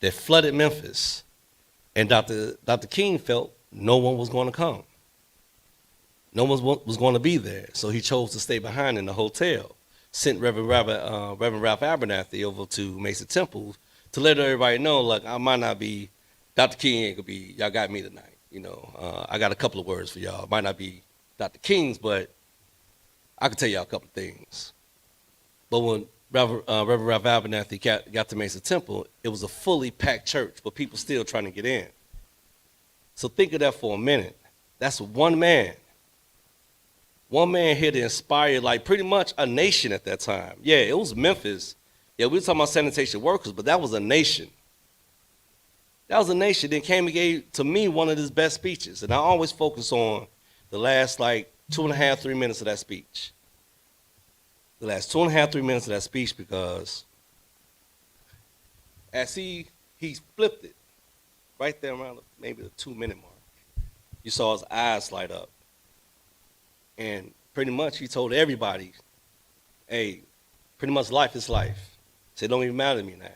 that flooded Memphis. And Dr. King felt no one was going to come. No one was going to be there. So he chose to stay behind in the hotel, sent Reverend Ralph Abernathy over to Mason Temple to let everybody know, like, I might not be, Dr. King ain't going to be, y'all got me tonight. I got a couple of words for y'all. It might not be Dr. King's, but I can tell y'all a couple of things. But when Reverend Ralph Abernathy got to Mason Temple, it was a fully packed church, but people still trying to get in. So think of that for a minute. That's one man. One man here to inspire like pretty much a nation at that time. Yeah, it was Memphis. Yeah, we were talking about sanitation workers, but that was a nation. That was a nation that came and gave, to me, one of his best speeches. And I always focus on the last, 2.5, 3 minutes of that speech. The last 2.5, 3 minutes of that speech, because as he flipped it, right there around maybe the 2-minute mark, you saw his eyes light up. And pretty much he told everybody, hey, pretty much life is life. He said, don't even matter to me now.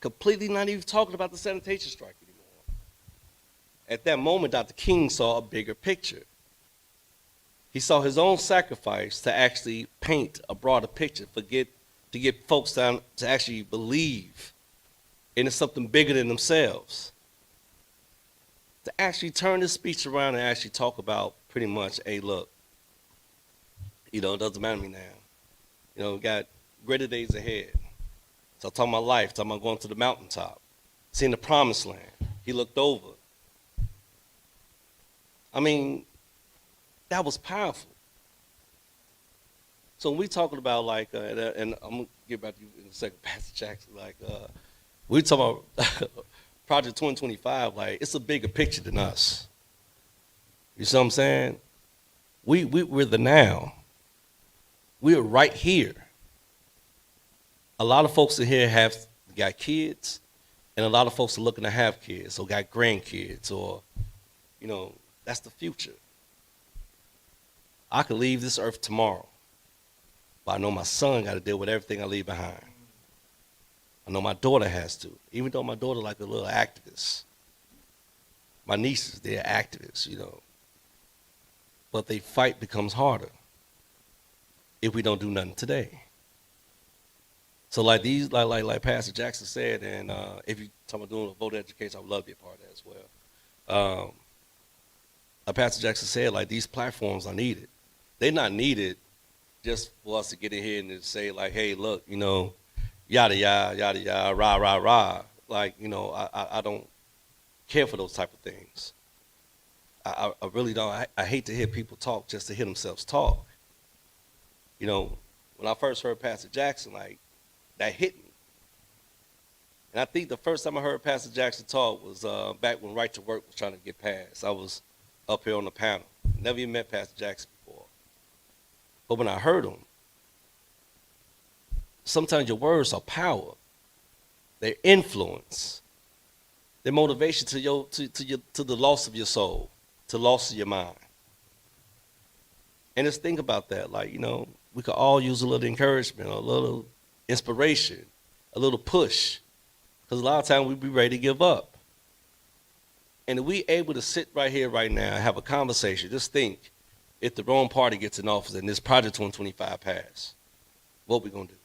Completely not even talking about the sanitation strike anymore. At that moment, Dr. King saw a bigger picture. He saw his own sacrifice to actually paint a broader picture, to get folks down to actually believe and it's something bigger than themselves. To actually turn this speech around and actually talk about pretty much, hey, look, it doesn't matter to me now. We got greater days ahead. So I'm talking about life, talking about going to the mountaintop, seeing the promised land. He looked over. I mean, that was powerful. So when we talking about and I'm gonna get back to you in a second, Pastor Jackson. We talk about Project 2025. It's a bigger picture than us. You see what I'm saying? We're the now. We're right here. A lot of folks in here have got kids, and a lot of folks are looking to have kids or got grandkids, or that's the future. I could leave this earth tomorrow, but I know my son got to deal with everything I leave behind. I know my daughter has to, even though my daughter like a little activist. My nieces, they're activists, but they fight becomes harder if we don't do nothing today. So like Pastor Jackson said, and if you talk about doing a voter education, I would love to be a part of that as well. Like Pastor Jackson said, these platforms are needed. They're not needed just for us to get in here and to say hey, look, yada yada yada yada, rah rah rah. I don't care for those type of things. I really don't. I hate to hear people talk just to hear themselves talk. When I first heard Pastor Jackson, that hit me. And I think the first time I heard Pastor Jackson talk was back when Right to Work was trying to get passed. I was up here on the panel. Never even met Pastor Jackson before. But when I heard him, sometimes your words are power. They're influence. They're motivation to the loss of your soul, to the loss of your mind. And just think about that. We could all use a little encouragement, a little inspiration, a little push. Because a lot of times we be ready to give up. And if we able to sit right here right now and have a conversation, just think, if the wrong party gets in office and this Project 2025 pass, what we going to do?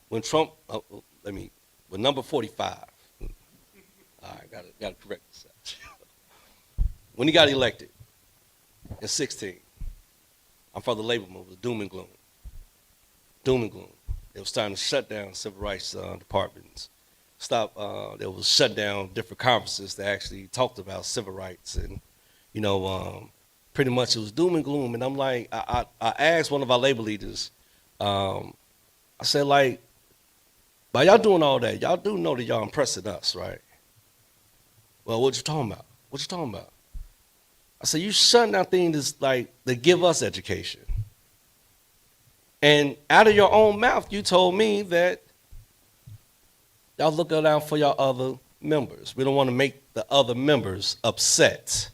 When Trump, with number 45, all right, got to correct this. When he got elected in 16, I'm from the labor movement, doom and gloom. Doom and gloom. They were starting to shut down civil rights departments. There was shut down different conferences that actually talked about civil rights, and pretty much it was doom and gloom. And I'm like, I asked one of our labor leaders, I said, by y'all doing all that, y'all do know that y'all impressing us, right? Well, what you talking about? What you talking about? I said, you shutting down things that give us education. And out of your own mouth, you told me that y'all looking out for your other members. We don't want to make the other members upset.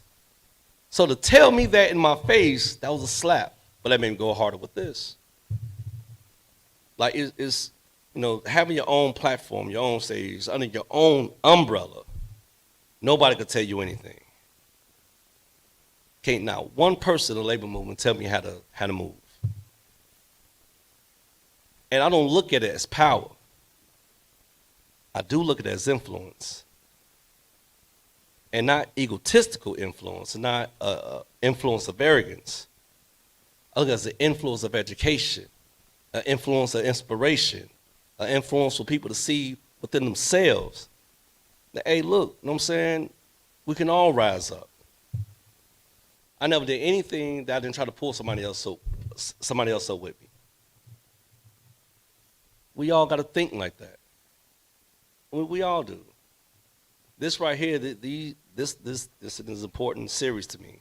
So to tell me that in my face, that was a slap. But that made me go harder with this. It's having your own platform, your own stage, under your own umbrella. Nobody could tell you anything. Can't not one person in the labor movement tell me how to move. And I don't look at it as power. I do look at it as influence. And not egotistical influence, not influence of arrogance. I look at it as the influence of education, an influence of inspiration, an influence for people to see within themselves that, hey, look, you know what I'm saying? We can all rise up. I never did anything that I didn't try to pull somebody else up with me. We all got to think like that. We all do. This right here, this is an important series to me.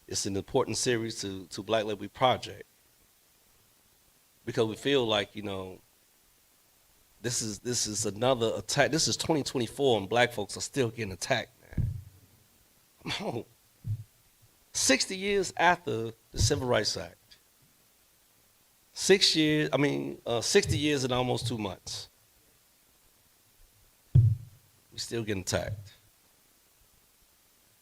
It's an important series to Black Labor Project, because we feel like, this is another attack. This is 2024 and black folks are still getting attacked, man. Come on. 60 years after the Civil Rights Act. 60 years and almost 2 months. We still getting attacked.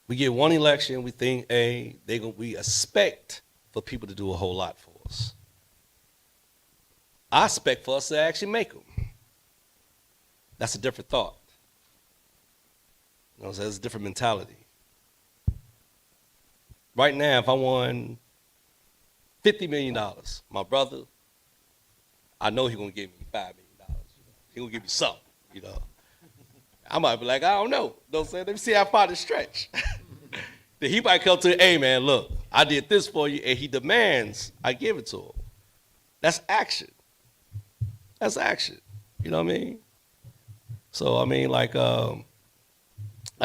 We get one election, we think, we expect for people to do a whole lot for us. I expect for us to actually make them. That's a different thought. You know what I'm saying? It's a different mentality. Right now, if I won $50 million, my brother, I know he's gonna give me $5 million. He gonna give me something, you know. I might be like, I don't know. You know what I'm saying? Let me see how far to stretch. Then he might come to, hey man, look, I did this for you, and he demands I give it to him. That's action. That's action. You know what I mean? So I mean, like I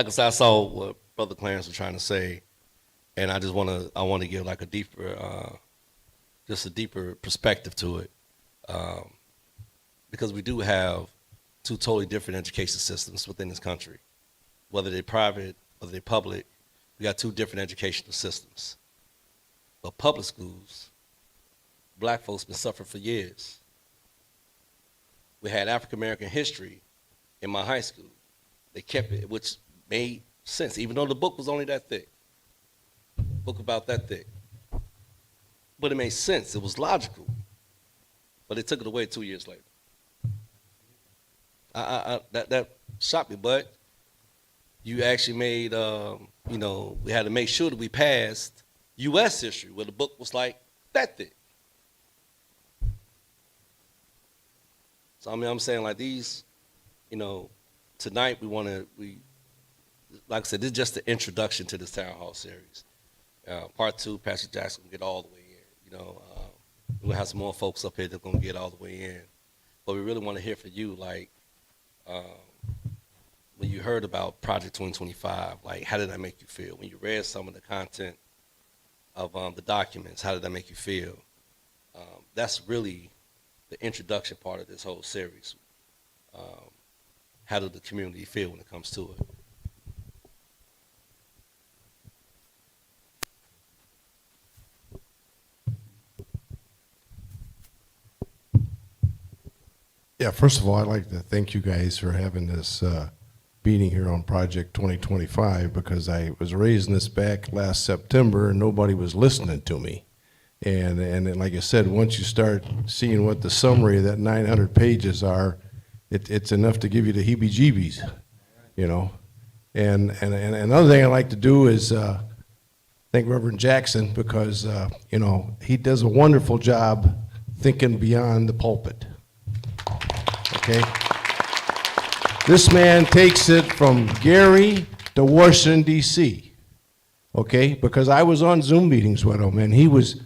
said, I saw what Brother Clarence was trying to say, and I want to give like a deeper, just a deeper perspective to it, because we do have two totally different education systems within this country, whether they're private, whether they're public. We got two different educational systems. But public schools, black folks been suffering for years. We had African American history in my high school. They kept it, which made sense, even though the book was only that thick. Book about that thick. But it made sense. It was logical. But they took it away 2 years later. That shocked me, but you actually made, you know, we had to make sure that we passed U.S. history, where the book was like that thick. So I mean, I'm saying like these, you know, tonight we like I said, this is just the introduction to this town hall series. Part 2, Pastor Jackson will get all the way in. You know, we'll have some more folks up here that are gonna get all the way in. But we really want to hear from you, like, when you heard about Project 2025, like, how did that make you feel? When you read some of the content of the documents, how did that make you feel? That's really the introduction part of this whole series. How did the community feel when it comes to it? Yeah, first of all, I'd like to thank you guys for having this meeting here on Project 2025, because I was raising this back last September and nobody was listening to me. And then, like I said, once you start seeing what the summary of that 900 pages are, it's enough to give you the heebie-jeebies, you know. And another thing I like to do is thank Reverend Jackson, because, you know, he does a wonderful job thinking beyond the pulpit. Okay? This man takes it from Gary to Washington, D.C., okay? Because I was on Zoom meetings with him, and he was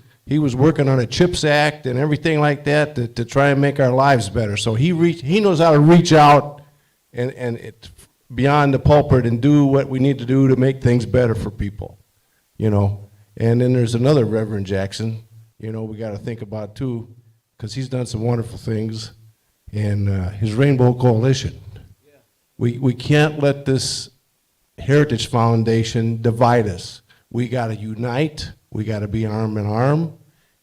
working on a CHIPS Act and everything like that to try and make our lives better. So he knows how to reach out and it, beyond the pulpit and do what we need to do to make things better for people, you know? And then there's another Reverend Jackson, you know, we got to think about too, because he's done some wonderful things, and his Rainbow Coalition. We can't let this Heritage Foundation divide us. We got to unite. We got to be arm in arm.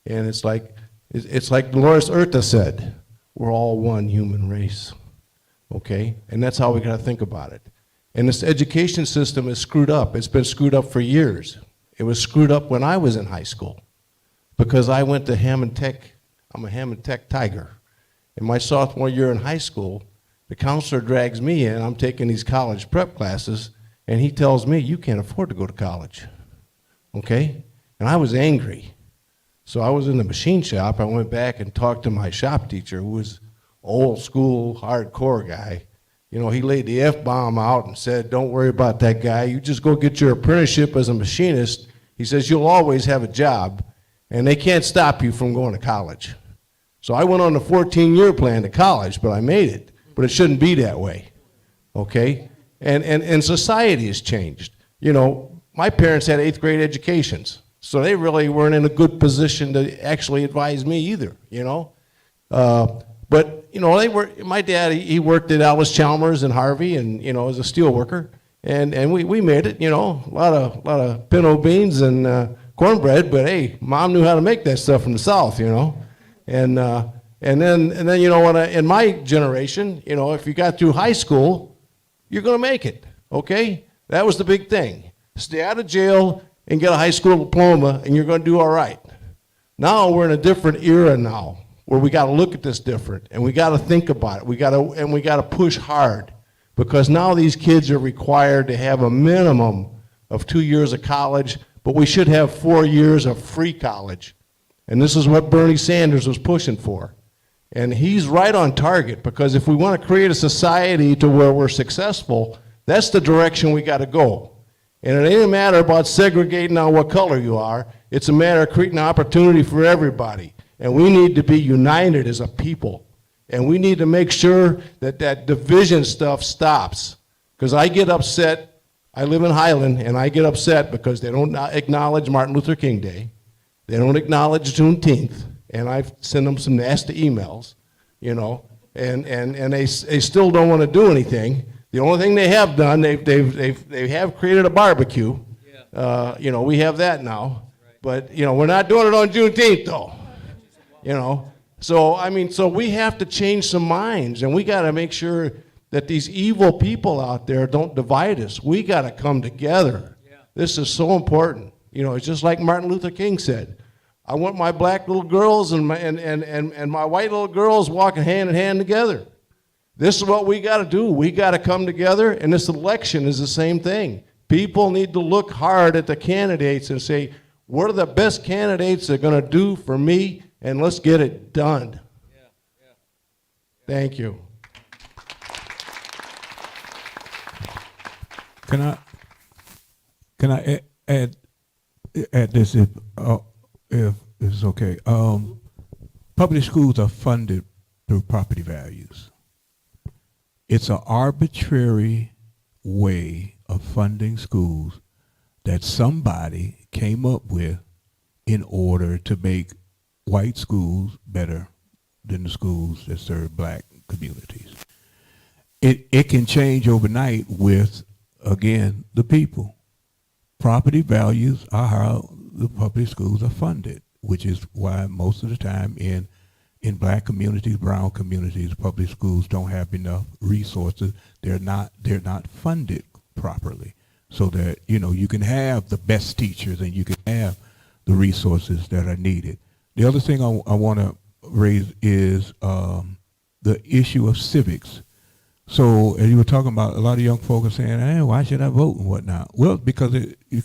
And it's like Dolores Huerta said, we're all one human race. Okay? And that's how we got to think about it. And this education system is screwed up. It's been screwed up for years. It was screwed up when I was in high school, because I went to Hammond Tech. I'm a Hammond Tech Tiger. In my sophomore year in high school, the counselor drags me in. I'm taking these college prep classes, and he tells me, you can't afford to go to college. Okay? And I was angry. So I was in the machine shop. I went back and talked to my shop teacher, who was old school, hardcore guy. You know, he laid the F-bomb out and said, don't worry about that guy. You just go get your apprenticeship as a machinist. He says, you'll always have a job, and they can't stop you from going to college. So I went on the 14-year plan to college, but I made it. But it shouldn't be that way, okay? And society has changed. You know, my parents had 8th grade educations, so they really weren't in a good position to actually advise me either, you know? But, you know, my dad, he worked at Alice Chalmers and Harvey, and, you know, as a steel worker, and we made it, you know, a lot of pinto beans and cornbread, but hey, Mom knew how to make that stuff from the South, you know? And then, you know, in my generation, you know, if you got through high school, you're going to make it, okay? That was the big thing. Stay out of jail and get a high school diploma, and you're going to do all right. Now we're in a different era now. where we got to look at this different, and we got to think about it. We got to push hard, because now these kids are required to have a minimum of 2 years of college, but we should have 4 years of free college. And this is what Bernie Sanders was pushing for. And he's right on target, because if we want to create a society to where we're successful, that's the direction we got to go. And it ain't a matter about segregating on what color you are. It's a matter of creating opportunity for everybody. And we need to be united as a people. And we need to make sure that that division stuff stops. Because I get upset. I live in Highland, and I get upset because they don't acknowledge Martin Luther King Day. They don't acknowledge Juneteenth. And I send them some nasty emails, you know, and they still don't want to do anything. The only thing they have done, they have created a barbecue. You know, we have that now. But, you know, we're not doing it on Juneteenth, though. You know, so, I mean, so we have to change some minds, and we got to make sure that these evil people out there don't divide us. We got to come together. This is so important. You know, it's just like Martin Luther King said. I want my black little girls and my white little girls walking hand in hand together. This is what we got to do. We got to come together, and this election is the same thing. People need to look hard at the candidates and say, what are the best candidates that are going to do for me, and let's get it done. Thank you. Can I add this if it's okay? Public schools are funded through property values. It's an arbitrary way of funding schools that somebody came up with in order to make white schools better than the schools that serve black communities. It can change overnight with, again, the people. Property values are how the public schools are funded, which is why most of the time in black communities, brown communities, public schools don't have enough resources. They're not funded properly, so that, you know, you can have the best teachers and you can have the resources that are needed. The other thing I want to raise is the issue of civics. So, as you were talking about, a lot of young folk are saying, hey, why should I vote and whatnot? Well, because you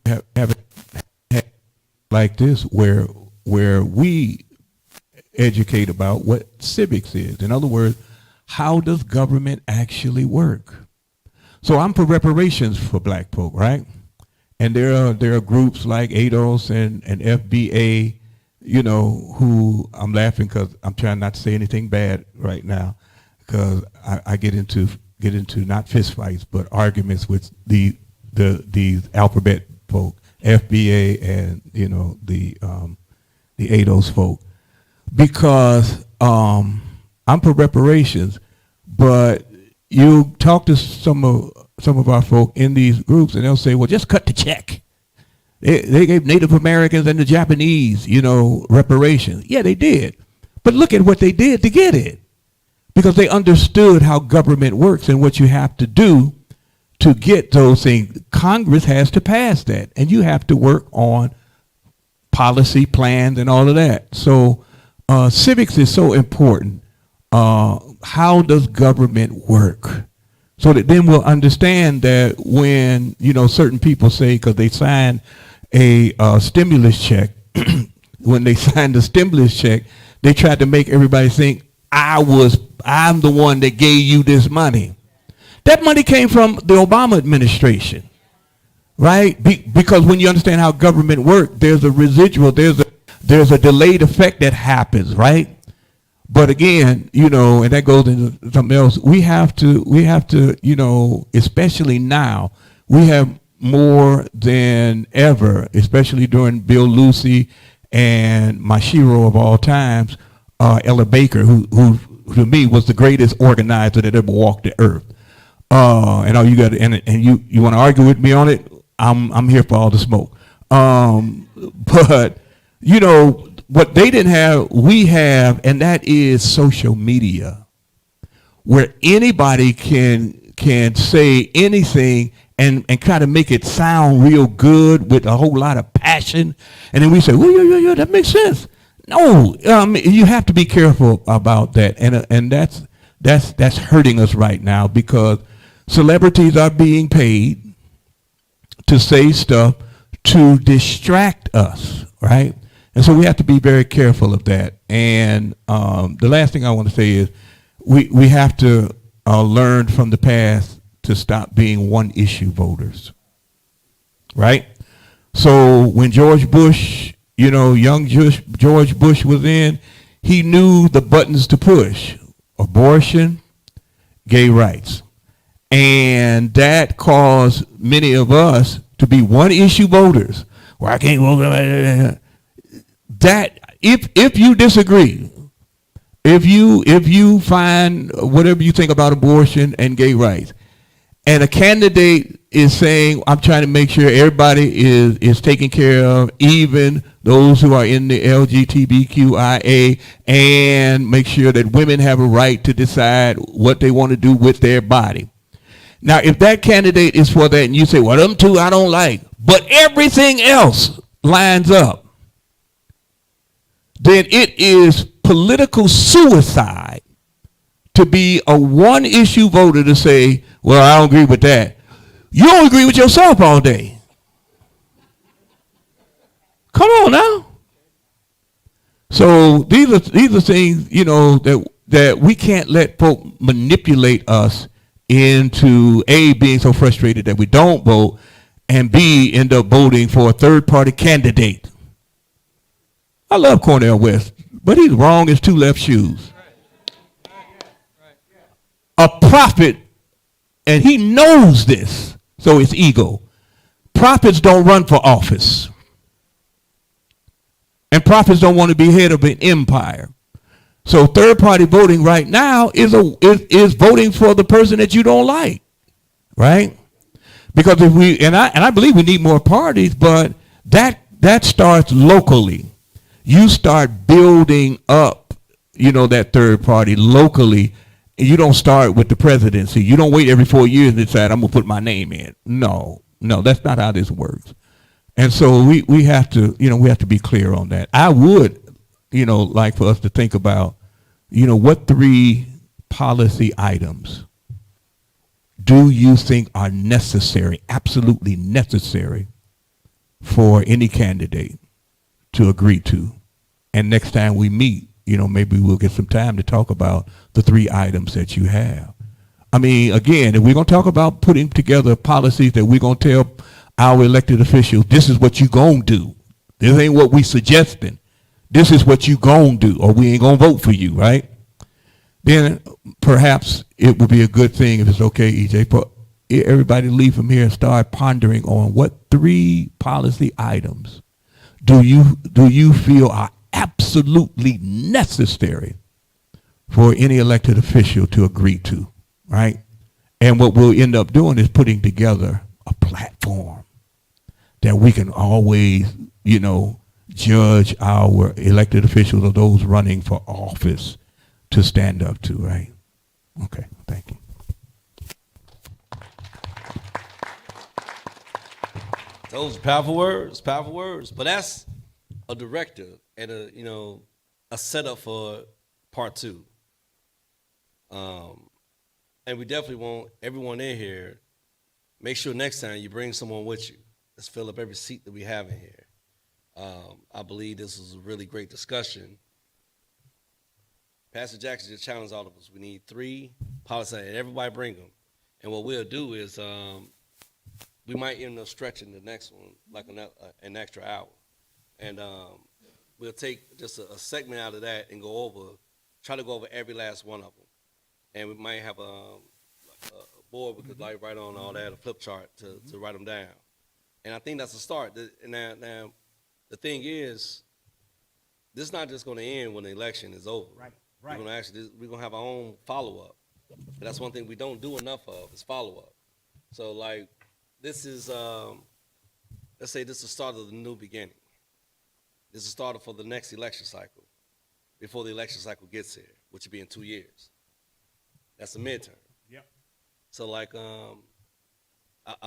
have like this where we educate about what civics is. In other words, how does government actually work? So I'm for reparations for black folk, right? And there are groups like ADOS and FBA, you know, who, I'm laughing because I'm trying not to say anything bad right now, because I get into not fist fights but arguments with these alphabet folk, FBA and, you know, the ADOS folk, because I'm for reparations, but you talk to some of our folk in these groups and they'll say, well, just cut the check. They gave Native Americans and the Japanese, you know, reparations. Yeah, they did. But look at what they did to get it. Because they understood how government works and what you have to do to get those things. Congress has to pass that. And you have to work on policy plans and all of that. So civics is so important. How does government work? So that then we'll understand that when, you know, certain people say, because they signed a stimulus check, when they signed the stimulus check, they tried to make everybody think, I'm the one that gave you this money. That money came from the Obama administration, right? Because when you understand how government works, there's a residual, there's a delayed effect that happens, right? But again, you know, and that goes into something else. We have to, you know, especially now, we have more than ever, especially during Bill Lucy and my hero of all times, Ella Baker, who to me was the greatest organizer that ever walked the earth. And all you got, and you want to argue with me on it? I'm here for all the smoke. But you know what they didn't have, we have, and that is social media, where anybody can say anything and try to make it sound real good with a whole lot of passion, and then we say, well, yeah, that makes sense. No, you have to be careful about that, and that's hurting us right now because celebrities are being paid to say stuff to distract us, right? And so we have to be very careful of that. And the last thing I want to say is we have to learn from the past to stop being one issue voters, right? So when George Bush, young George Bush was in, he knew the buttons to push: abortion, gay rights. And that caused many of us to be one issue voters. Well, I can't vote. That if you disagree, if you find whatever you think about abortion and gay rights, and a candidate is saying, I'm trying to make sure everybody is taken care of, even those who are in the LGBTQIA, and make sure that women have a right to decide what they want to do with their body. Now, if that candidate is for that and you say, well, them two I don't like, but everything else lines up, then it is political suicide to be a one-issue voter to say, well, I don't agree with that. You don't agree with yourself all day. Come on now. So these are things, that we can't let folk manipulate us into A, being so frustrated that we don't vote, and B, end up voting for a third-party candidate. I love Cornel West, but he's wrong as two left shoes. A prophet, and he knows this, so it's ego. Prophets don't run for office. And prophets don't want to be head of an empire. So third-party voting right now is voting for the person that you don't like, right? Because if we and I believe we need more parties, but that starts locally. You start building up, that third party locally. You don't start with the presidency. You don't wait every 4 years and decide I'm gonna put my name in. No, that's not how this works. And so we have to, we have to be clear on that. I would, like for us to think about, what 3 policy items do you think are necessary, absolutely necessary, for any candidate to agree to? And next time we meet, maybe we'll get some time to talk about the 3 items that you have. I mean, again, if we're going to talk about putting together policies that we're going to tell our elected officials, this is what you going to do. This ain't what we suggesting. This is what you going to do, or we ain't going to vote for you, right? Then perhaps it would be a good thing, if it's okay, EJ, for everybody to leave from here and start pondering on what 3 policy items do you feel are absolutely necessary for any elected official to agree to, right? And what we'll end up doing is putting together a platform that we can always, judge our elected officials or those running for office to stand up to, right? Okay, thank you. Those are powerful words. But that's a directive and a setup for part 2. And we definitely want everyone in here, make sure next time you bring someone with you. Let's fill up every seat that we have in here. I believe this was a really great discussion. Pastor Jackson just challenged all of us. We need 3 policies, and everybody bring them. And what we'll do is we might end up stretching the next one like an extra hour. And we'll take just a segment out of that and try to go over every last one of them. And we might have a board we could write on all that, a flip chart to write them down. And I think that's a start. Now, the thing is, this is not just going to end when the election is over. Right. We're going to have our own follow-up. And that's one thing we don't do enough of is follow-up. So, this is, let's say this is the start of the new beginning. This is the start for the next election cycle, before the election cycle gets here, which will be in 2 years. That's the midterm. Yep. So, I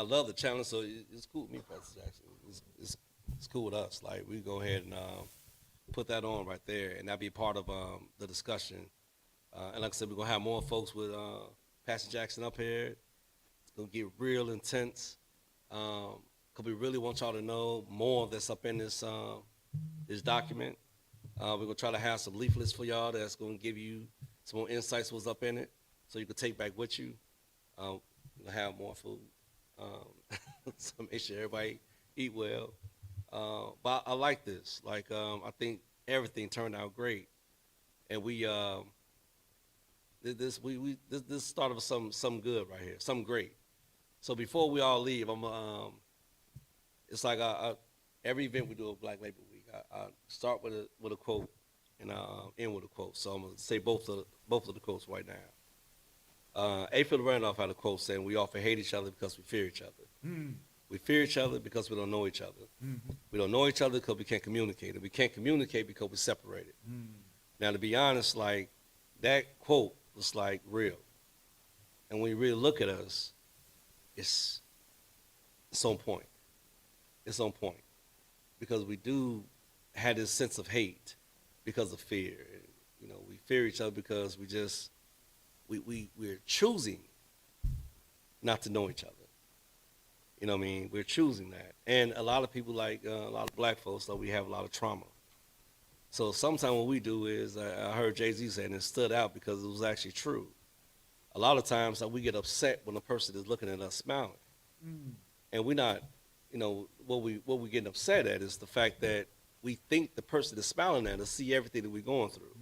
love the challenge, so it's cool with me, Pastor Jackson. It's cool with us. We go ahead and put that on right there, and that'll be part of the discussion. And like I said, we're gonna have more folks with Pastor Jackson up here. It's gonna get real intense. Cause we really want y'all to know more that's up in this this document. We're gonna try to have some leaflets for y'all that's gonna give you some more insights what's up in it, so you can take back with you. We'll have more food, so make sure everybody eat well. But I like this. Like I think everything turned out great, and we this started with something good right here, something great. So before we all leave, it's like every event we do at Black Labor Week, I start with a quote and I end with a quote. So I'm gonna say both of the quotes right now. A. Philip Randolph had a quote saying, "We often hate each other because we fear each other. We fear each other because we don't know each other. We don't know each other because we can't communicate, and we can't communicate because we're separated." Now, to be honest, like that quote was like real, and when you really look at us, it's on point. It's on point because we do have this sense of hate because of fear. You know, we fear each other because we're choosing not to know each other. You know what I mean? We're choosing that. And a lot of people, like a lot of black folks, though, we have a lot of trauma. So sometimes what we do is, I heard Jay-Z say, and it stood out because it was actually true. A lot of times we get upset when a person is looking at us smiling. And we're not, you know, what we getting upset at is the fact that we think the person is smiling at us see everything that we're going through.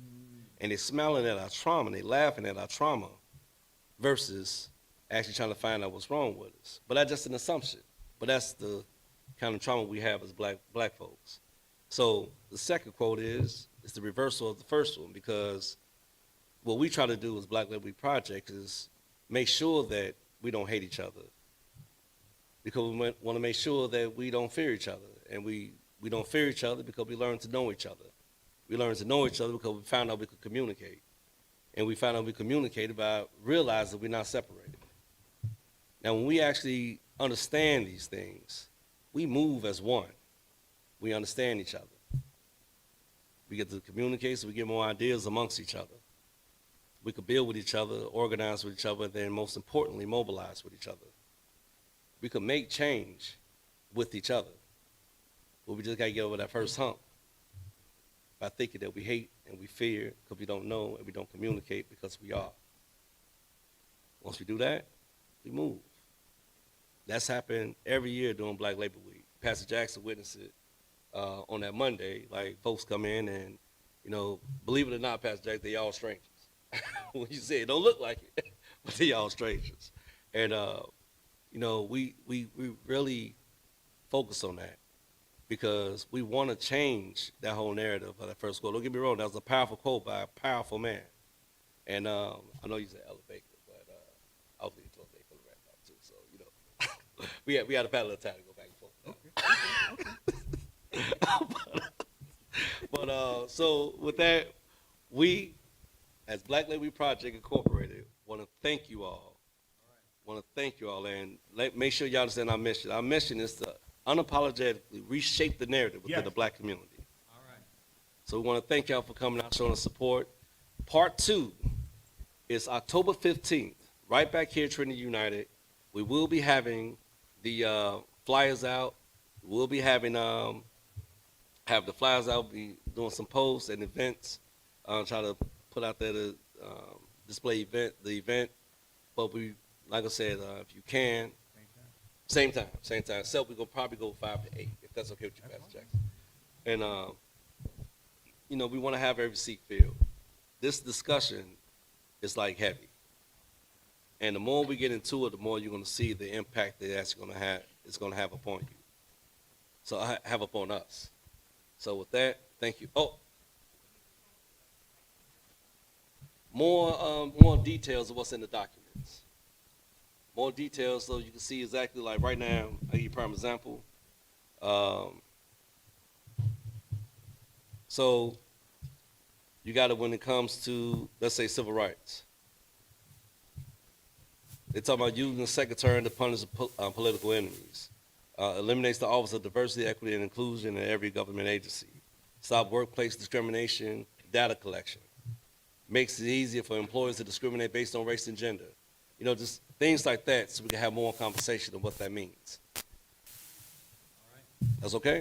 And they're smiling at our trauma, and they're laughing at our trauma versus actually trying to find out what's wrong with us. But that's just an assumption. But that's the kind of trauma we have as black folks. So the second quote is the reversal of the first one, because what we try to do as Black Labor Week Project is make sure that we don't hate each other, because we want to make sure that we don't fear each other. And we don't fear each other because we learn to know each other. We learn to know each other because we found out we could communicate. And we found out we communicated by realizing we're not separated. Now, when we actually understand these things, we move as one. We understand each other. We get to communicate, so we get more ideas amongst each other. We could build with each other, organize with each other, and then most importantly, mobilize with each other. We could make change with each other. But we just got to get over that first hump by thinking that we hate and we fear because we don't know and we don't communicate because we are. Once we do that, we move. That's happened every year during Black Labor Week. Pastor Jackson witnessed it on that Monday. Like, folks come in and, you know, believe it or not, Pastor Jackson, they all strangers. When you say it don't look like it, but they all strangers. And, you know, we really focus on that because we want to change that whole narrative of that first quote. Don't get me wrong, that was a powerful quote by a powerful man. And I know you said Ella Baker, but I was thinking Baker for the Randolph too. So, you know, we had a little time to go back and forth. But so with that, we, as Black Labor Week Project Incorporated, want to thank you all. Want to thank you all, and make sure y'all understand our mission. Our mission is to unapologetically reshape the narrative within the black community. All right. So we want to thank y'all for coming out, showing us support. Part 2 is October 15th, right back here at Trinity United. We will be having the flyers out. We'll be having have the flyers out, be doing some posts and events, try to put out there the display the event. But we, like I said, if you can, same time. So we're gonna probably go 5 to 8, if that's okay with you, Pastor Jackson. And you know, we want to have every seat filled. This discussion is like heavy, and the more we get into it, the more you're gonna see the impact that it's gonna have upon you. So have upon us. So with that, thank you. Oh, more details of what's in the documents. More details so you can see exactly, like right now, I'll give you a prime example. So you got it when it comes to, let's say, civil rights. They're talking about using the second term to punish political enemies. Eliminates the Office of Diversity, Equity, and Inclusion in every government agency. stop workplace discrimination, data collection, makes it easier for employers to discriminate based on race and gender. You know, just things like that so we can have more conversation of what that means. That's okay?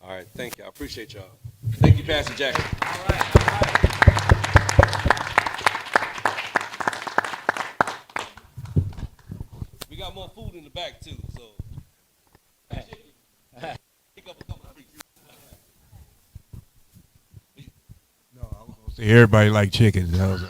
All right, thank you. I appreciate y'all. Thank you, Pastor Jackson. We got more food in the back, too, so. Pick up a couple of pieces. No, I was gonna say everybody like chickens. That was